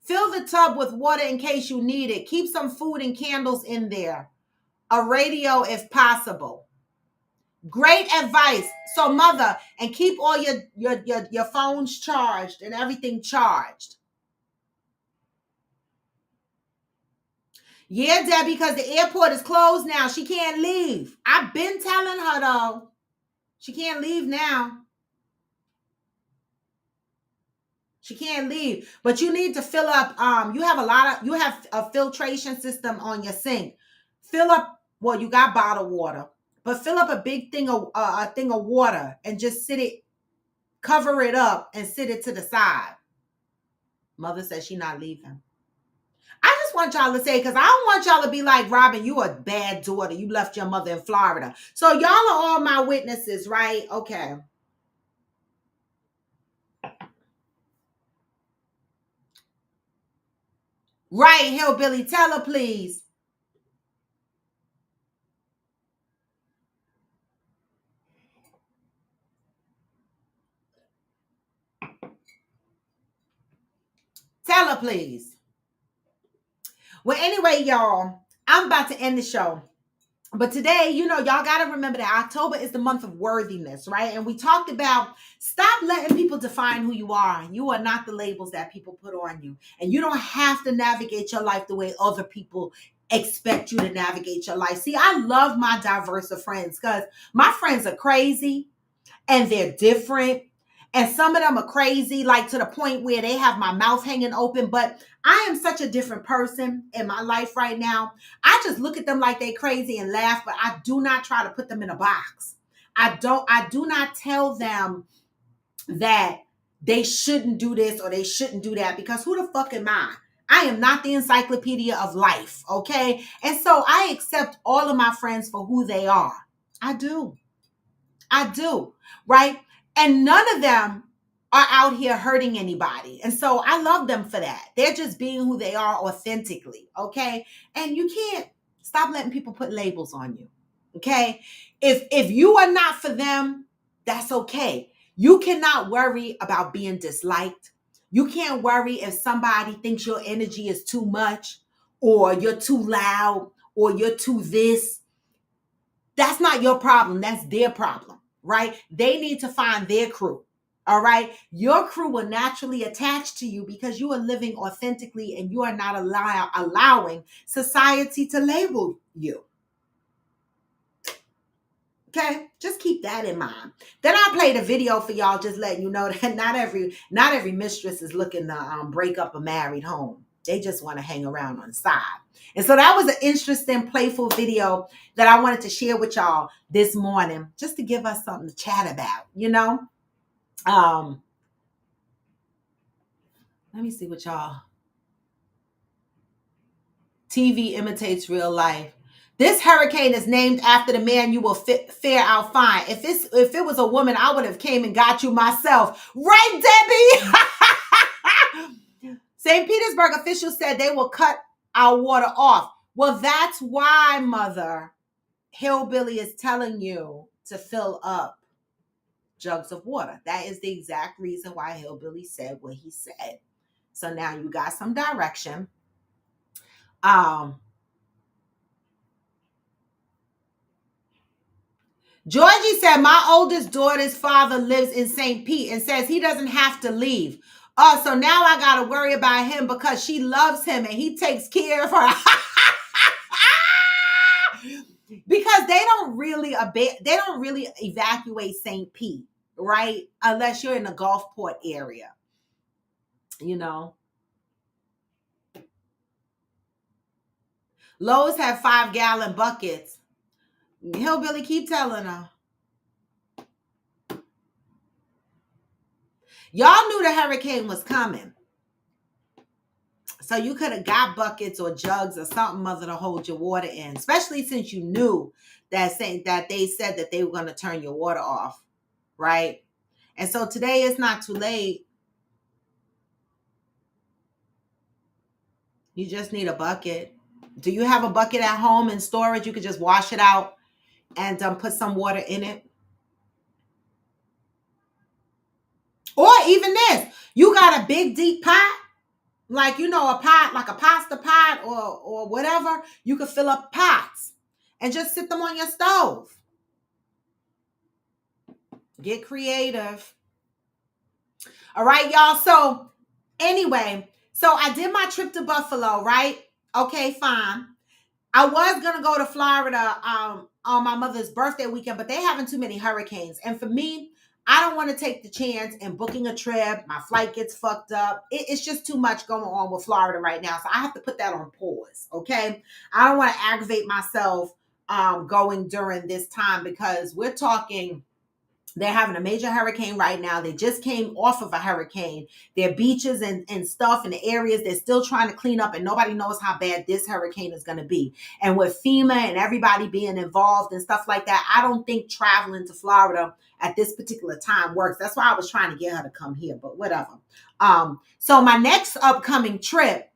Fill the tub with water in case you need it. Keep some food and candles in there. A radio if possible. Great advice. So, mother, and keep all your phones charged and everything charged. Yeah, Debbie, because the airport is closed now. She can't leave. I've been telling her, though. She can't leave now. She can't leave. But you need to fill up. You have a filtration system on your sink. Fill up, well, you got bottled water. But fill up a big thing of water and just cover it up and sit it to the side. Mother says she's not leaving. I just want y'all to say, because I don't want y'all to be like, Robin, you a bad daughter. You left your mother in Florida. So y'all are all my witnesses, right? Okay. Right, Hillbilly. Tell her, please. Tell her, please. Well, anyway, y'all, I'm about to end the show. But today, y'all got to remember that October is the month of worthiness, right? And we talked about stop letting people define who you are. You are not the labels that people put on you. And you don't have to navigate your life the way other people expect you to navigate your life. See, I love my diverse of friends because my friends are crazy and they're different. And some of them are crazy, like to the point where they have my mouth hanging open. But I am such a different person in my life right now. I just look at them like they crazy and laugh, but I do not try to put them in a box. I do not tell them that they shouldn't do this or they shouldn't do that, because who the fuck am I? I am not the encyclopedia of life, okay? And so I accept all of my friends for who they are. I do, right? And none of them are out here hurting anybody. And so I love them for that. They're just being who they are authentically, okay? And you can't stop letting people put labels on you, okay? If you are not for them, that's okay. You cannot worry about being disliked. You can't worry if somebody thinks your energy is too much or you're too loud or you're too this. That's not your problem. That's their problem. Right? They need to find their crew. All right? Your crew will naturally attach to you because you are living authentically and you are not allowing society to label you. Okay? Just keep that in mind. Then I played a video for y'all just letting you know that not every mistress is looking to break up a married home. They just want to hang around on the side. And so that was an interesting, playful video that I wanted to share with y'all this morning, just to give us something to chat about, Let me see what y'all. TV imitates real life. This hurricane is named after the man you will fare out fine. If it was a woman, I would have came and got you myself. Right, Debbie? St. Petersburg officials said they will cut our water off. Well, that's why, Mother, Hillbilly is telling you to fill up jugs of water. That is the exact reason why Hillbilly said what he said. So now you got some direction. Georgie said, my oldest daughter's father lives in St. Pete and says he doesn't have to leave. Oh, so now I got to worry about him because she loves him and he takes care of her. because they don't really evacuate St. Pete, right? Unless you're in the Gulfport area, you know. Lowe's have 5-gallon buckets. Hillbilly, keep telling her. Y'all knew the hurricane was coming. So you could have got buckets or jugs or something, mother, to hold your water in, especially since you knew that they said that they were going to turn your water off, right? And so today it's not too late. You just need a bucket. Do you have a bucket at home in storage? You could just wash it out and put some water in it. Or even this, you got a big deep pot, like, you know, a pot, like a pasta pot or whatever. You could fill up pots and just sit them on your stove. Get creative. All right, y'all. So anyway, so I did my trip to Buffalo, right? Okay, fine. I was going to go to Florida on my mother's birthday weekend, but they're having too many hurricanes. And for me, I don't want to take the chance in booking a trip. My flight gets fucked up. It's just too much going on with Florida right now. So I have to put that on pause, okay? I don't want to aggravate myself going during this time, because we're talking, they're having a major hurricane right now. They just came off of a hurricane. Their beaches and stuff in the areas, they're still trying to clean up, and nobody knows how bad this hurricane is going to be. And with FEMA and everybody being involved and stuff like that, I don't think traveling to Florida at this particular time works. That's why I was trying to get her to come here, but whatever. So my next upcoming trip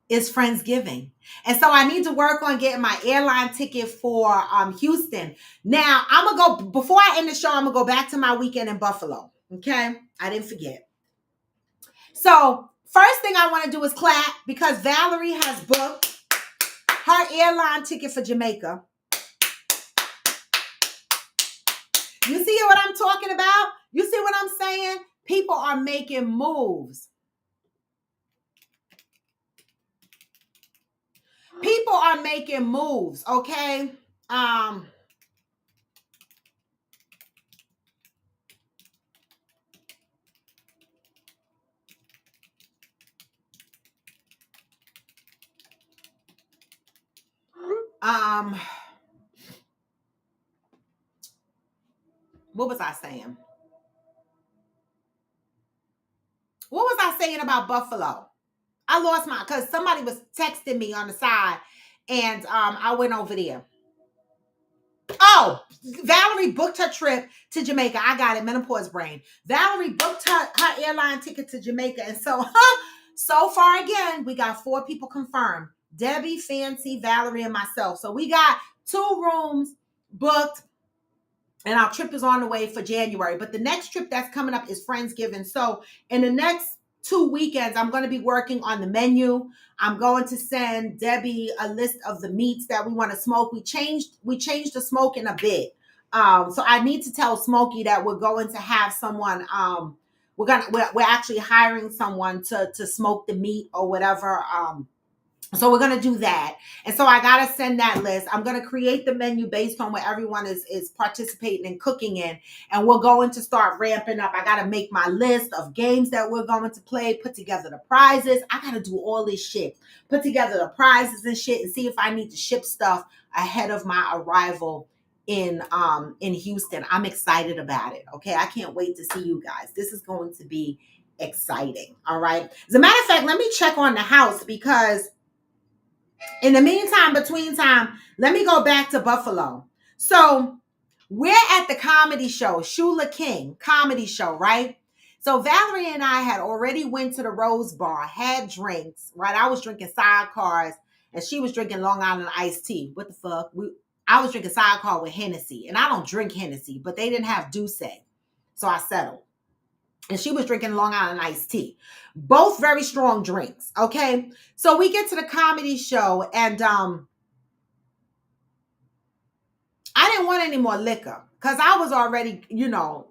is Friendsgiving. And so I need to work on getting my airline ticket for Houston. Now, I'm going to go, before I end the show, I'm going to go back to my weekend in Buffalo. Okay? I didn't forget. So first thing I want to do is clap, because Valerie has booked her airline ticket for Jamaica. You see what I'm talking about? You see what I'm saying? People are making moves. People are making moves, okay? What was I saying? What was I saying about Buffalo? I lost my, because somebody was texting me on the side, and I went over there. Oh, Valerie booked her trip to Jamaica. I got it, menopause brain. Valerie booked her airline ticket to Jamaica. And so, so far again, we got 4 people confirmed. Debbie, Fancy, Valerie, and myself. So we got 2 rooms booked, and our trip is on the way for January. But the next trip that's coming up is Friendsgiving. So in the next 2 weekends, I'm going to be working on the menu. I'm going to send Debbie a list of the meats that we want to smoke. We changed the smoking a bit. So I need to tell Smokey that we're going to have someone, we're actually hiring someone to smoke the meat or whatever. So we're going to do that. And so I got to send that list. I'm going to create the menu based on what everyone is participating and cooking in. And we're going to start ramping up. I got to make my list of games that we're going to play, put together the prizes. I got to do all this shit, put together the prizes and shit, and see if I need to ship stuff ahead of my arrival in Houston. I'm excited about it. Okay. I can't wait to see you guys. This is going to be exciting. All right. As a matter of fact, let me check on the house, because in the meantime, between time, let me go back to Buffalo. So we're at the comedy show, Shula King comedy show, right? So Valerie and I had already went to the Rose Bar, had drinks, right? I was drinking sidecars, and she was drinking Long Island iced tea. What the fuck? I was drinking sidecar with Hennessy, and I don't drink Hennessy, but they didn't have Douce, so I settled. And she was drinking Long Island iced tea. Both very strong drinks, okay? So we get to the comedy show, and I didn't want any more liquor because I was already,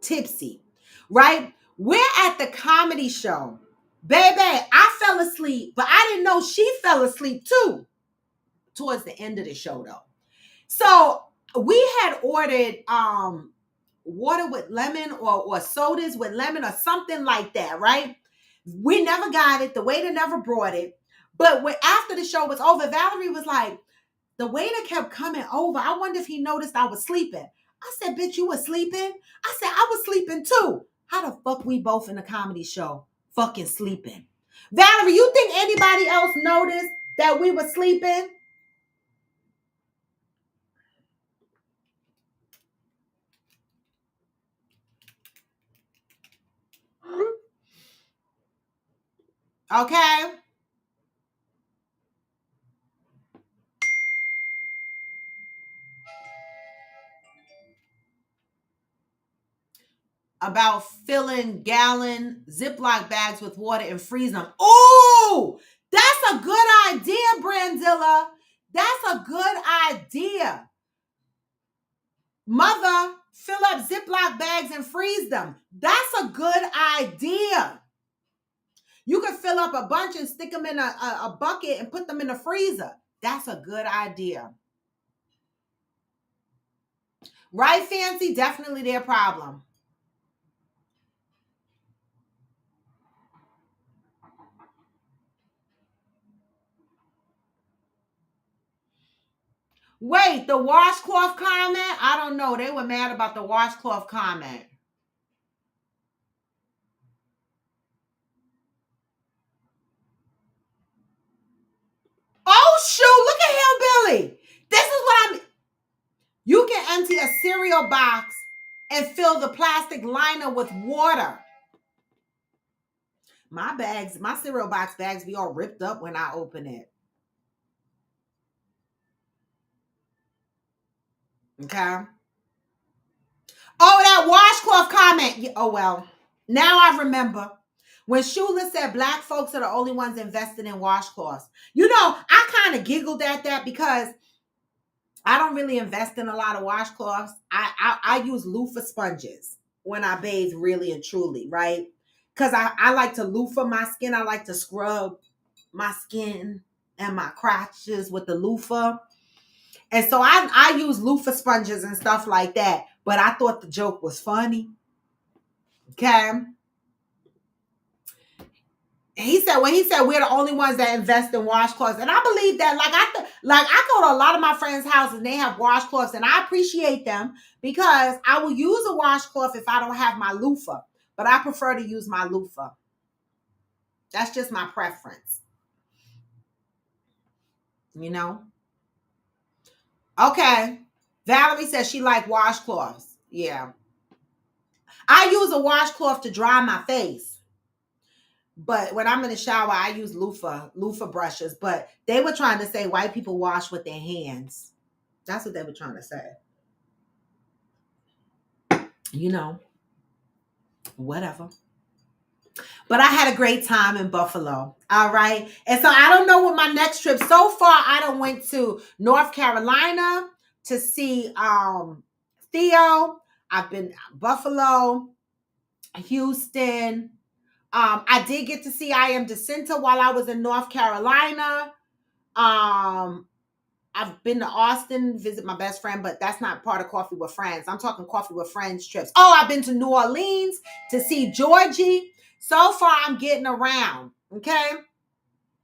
tipsy, right? We're at the comedy show. Baby, I fell asleep, but I didn't know she fell asleep too. towards the end of the show though. So we had ordered water with lemon or sodas with lemon or something like that, right? We never got it. The waiter never brought it. But after the show was over, Valerie was like, the waiter kept coming over. I wonder if he noticed I was sleeping. I said, bitch, you were sleeping? I said, I was sleeping too. How the fuck we both in a comedy show fucking sleeping? Valerie, you think anybody else noticed that we were sleeping? Okay. About filling gallon Ziploc bags with water and freeze them. Oh, that's a good idea, Brandilla. That's a good idea. Mother, fill up Ziploc bags and freeze them. That's a good idea. You can fill up a bunch and stick them in a bucket and put them in the freezer. That's a good idea. Right, Fancy? Definitely their problem. Wait, the washcloth comment? I don't know. They were mad about the washcloth comment. Oh, shoot. Look at Hillbilly. This is what I'm... You can empty a cereal box and fill the plastic liner with water. My cereal box bags be all ripped up when I open it. Okay. Oh, that washcloth comment. Oh, well. Now I remember. When Shula said black folks are the only ones invested in washcloths. You know, I kind of giggled at that because I don't really invest in a lot of washcloths. I use loofah sponges when I bathe really and truly, right? Because I like to loofah my skin. I like to scrub my skin and my crotches with the loofah. And so I use loofah sponges and stuff like that. But I thought the joke was funny. Okay. He said we're the only ones that invest in washcloths, and I believe that. I go to a lot of my friends' houses and they have washcloths, and I appreciate them because I will use a washcloth if I don't have my loofah, but I prefer to use my loofah. That's just my preference, you know. Okay, Valerie says she like washcloths. Yeah, I use a washcloth to dry my face. But when I'm in the shower, I use loofah brushes. But they were trying to say white people wash with their hands. That's what they were trying to say. You know, whatever. But I had a great time in Buffalo. All right. And so I don't know what my next trip. So far, I done went to North Carolina to see Theo. I've been Buffalo, Houston. I did get to see I Am Jacinta while I was in North Carolina. I've been to Austin, visit my best friend, but that's not part of Coffee with Friends. I'm talking Coffee with Friends trips. Oh, I've been to New Orleans to see Georgie. So far, I'm getting around, okay?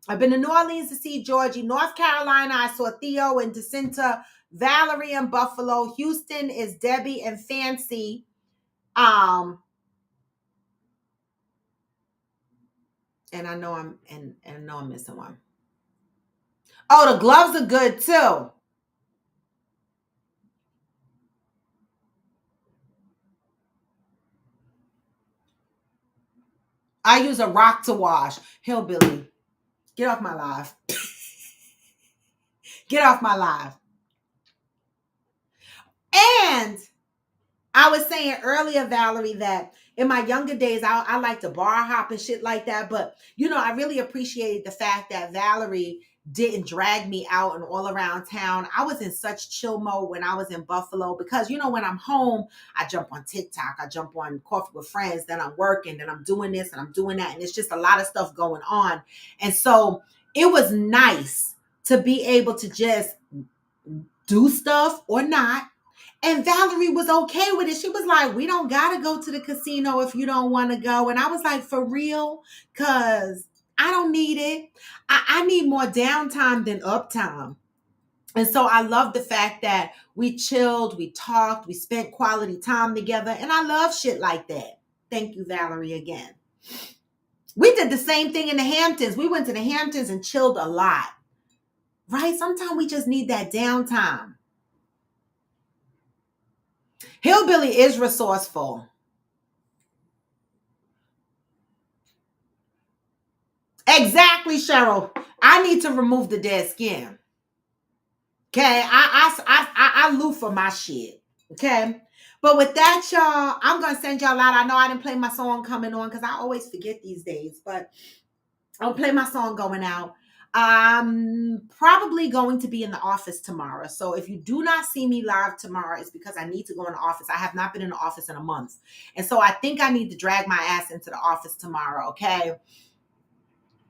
I've been to New Orleans to see Georgie. North Carolina, I saw Theo and Jacinta. Valerie and Buffalo. Houston is Debbie and Fancy. And I know I'm missing one. Oh, the gloves are good too. I use a rock to wash. Hillbilly, get off my live. Get off my live. And I was saying earlier, Valerie, that in my younger days, I like to bar hop and shit like that. But, you know, I really appreciated the fact that Valerie didn't drag me out and all around town. I was in such chill mode when I was in Buffalo because, you know, when I'm home, I jump on TikTok, I jump on Coffee with Friends, then I'm working, then I'm doing this and I'm doing that. And it's just a lot of stuff going on. And so it was nice to be able to just do stuff or not. And Valerie was okay with it. She was like, we don't got to go to the casino if you don't want to go. And I was like, for real? Because I don't need it. I need more downtime than uptime. And so I love the fact that we chilled, we talked, we spent quality time together. And I love shit like that. Thank you, Valerie, again. We did the same thing in the Hamptons. We went to the Hamptons and chilled a lot. Right? Sometimes we just need that downtime. Hillbilly is resourceful. Exactly, Cheryl. I need to remove the dead skin. Okay, I loofah my shit. Okay, but with that, y'all, I'm gonna send y'all out. I know I didn't play my song coming on because I always forget these days, but I'll play my song going out. I'm probably going to be in the office tomorrow. So if you do not see me live tomorrow, it's because I need to go in the office. I have not been in the office in a month. And so I think I need to drag my ass into the office tomorrow, okay?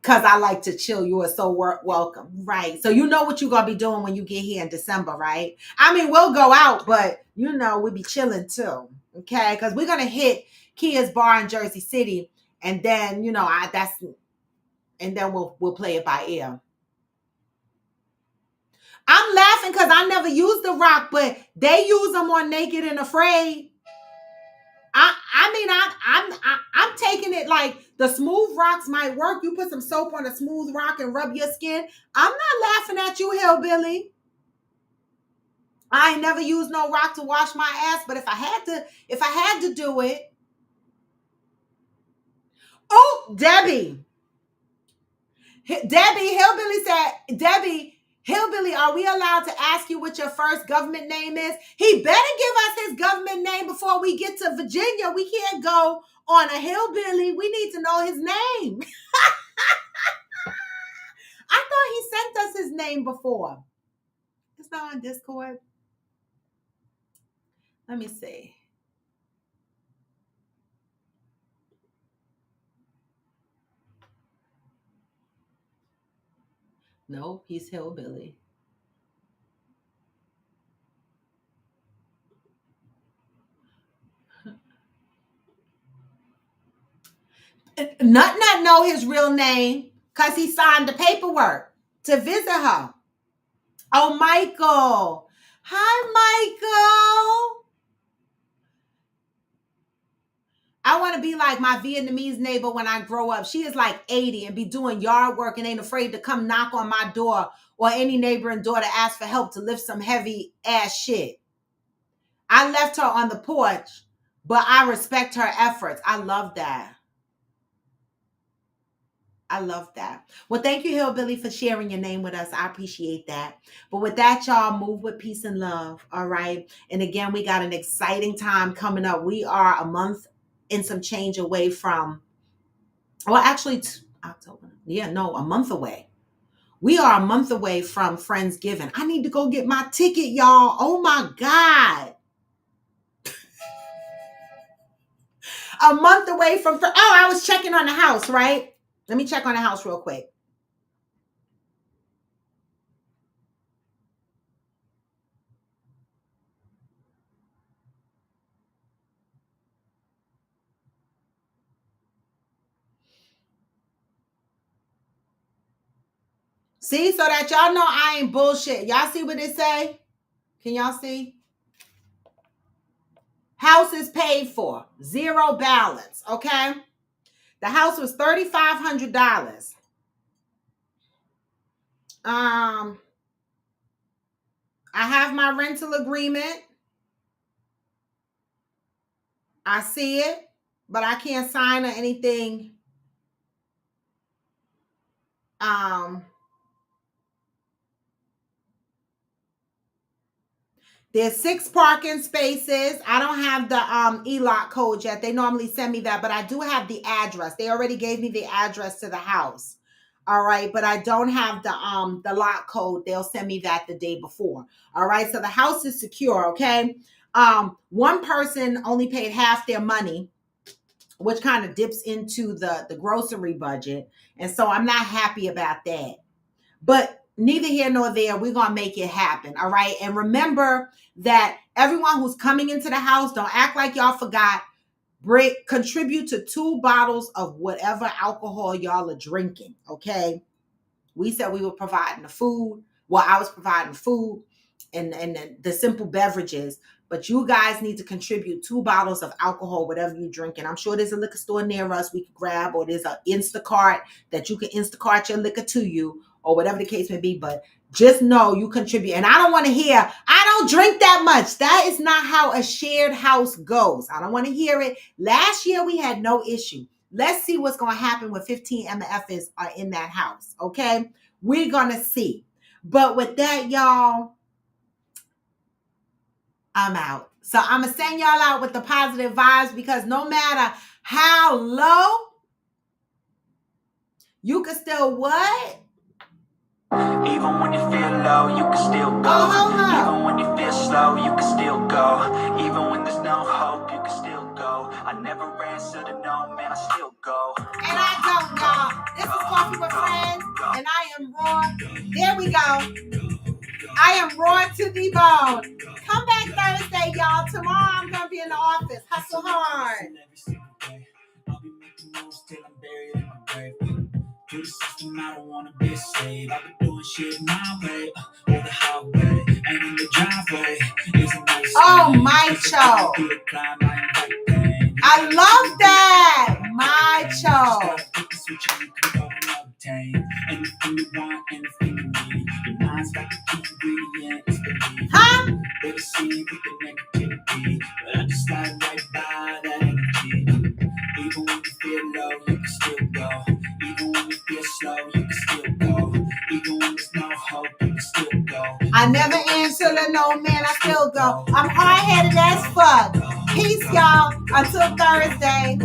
Because I like to chill. You are so welcome. Right. So you know what you're going to be doing when you get here in December, right? I mean, we'll go out, but, you know, we'll be chilling too, okay? Because we're going to hit Kia's Bar in Jersey City. And then, you know, and then we'll play it by ear. I'm laughing because I never used the rock, but they use them on Naked and Afraid. I'm taking it like the smooth rocks might work. You put some soap on a smooth rock and rub your skin. I'm not laughing at you, Hillbilly. I ain't never used no rock to wash my ass, but if I had to do it. Oh, Debbie, Hillbilly said, Hillbilly, are we allowed to ask you what your first government name is? He better give us his government name before we get to Virginia. We can't go on a Hillbilly. We need to know his name. I thought he sent us his name before. It's not on Discord. Let me see. No, he's Hillbilly. Nut know his real name because he signed the paperwork to visit her. Oh, Michael. Hi, Michael. I want to be like my Vietnamese neighbor when I grow up. She is like 80 and be doing yard work and ain't afraid to come knock on my door or any neighboring door to ask for help to lift some heavy ass shit. I left her on the porch, but I respect her efforts. I love that. I love that. Well, thank you, Hillbilly, for sharing your name with us. I appreciate that. But with that, y'all, move with peace and love. All right. And again, we got an exciting time coming up. We are a month and some change away from, well, actually, October. Yeah, no, a month away. We are a month away from Friendsgiving. I need to go get my ticket, y'all. Oh, my God. A month away from, I was checking on the house, right? Let me check on the house real quick. See, so that y'all know I ain't bullshit. Y'all see what it say? Can y'all see? House is paid for. Zero balance, okay? The house was $3,500. I have my rental agreement. I see it, but I can't sign or anything. There's 6 parking spaces. I don't have the e-lock code yet. They normally send me that, but I do have the address. They already gave me the address to the house. All right, but I don't have the lock code. They'll send me that the day before. All right, so the house is secure, okay? One person only paid half their money, which kind of dips into the grocery budget. And so I'm not happy about that. But neither here nor there. We're going to make it happen. All right. And remember that everyone who's coming into the house, don't act like y'all forgot. Contribute to 2 bottles of whatever alcohol y'all are drinking. Okay. We said we were providing the food. Well, I was providing food and the simple beverages, but you guys need to contribute 2 bottles of alcohol, whatever you're drinking. I'm sure there's a liquor store near us we can grab, or there's an Instacart that you can Instacart your liquor to you, or whatever the case may be. But just know you contribute. And I don't want to hear, I don't drink that much. That is not how a shared house goes. I don't want to hear it. Last year we had no issue. Let's see what's going to happen when 15 MFs are in that house. Okay. We're going to see. But with that, y'all, I'm out. So I'm going to send y'all out with the positive vibes, because no matter how low, you can still what? Even when you feel low, you can still go. Even when you feel slow, you can still go. Even when there's no hope, you can still go. I never answer to no, man, I still go. And I don't, y'all. This is Coffee with Friends, and I am raw. There we go. I am raw to the bone. Come back Thursday, y'all. Tomorrow I'm going to be in the office. Hustle hard. I'll be making moves till I'm buried in my grave. To the system, I don't wanna be a slave. I've been doing shit my way, or the highway, and in the driveway is a nice. Oh, Macho. I love that, Macho. Anything you want, anything you need. Your mind's got the key ingredients. Huh? They see with the negativity, but I just slide right by that energy. Even when you feel low, you can still go. Even when you feel slow, you can still go. Even when there's no hope, you can still go. I never answer to no man, I still go. I'm hard-headed as fuck. Peace, y'all. Until Thursday.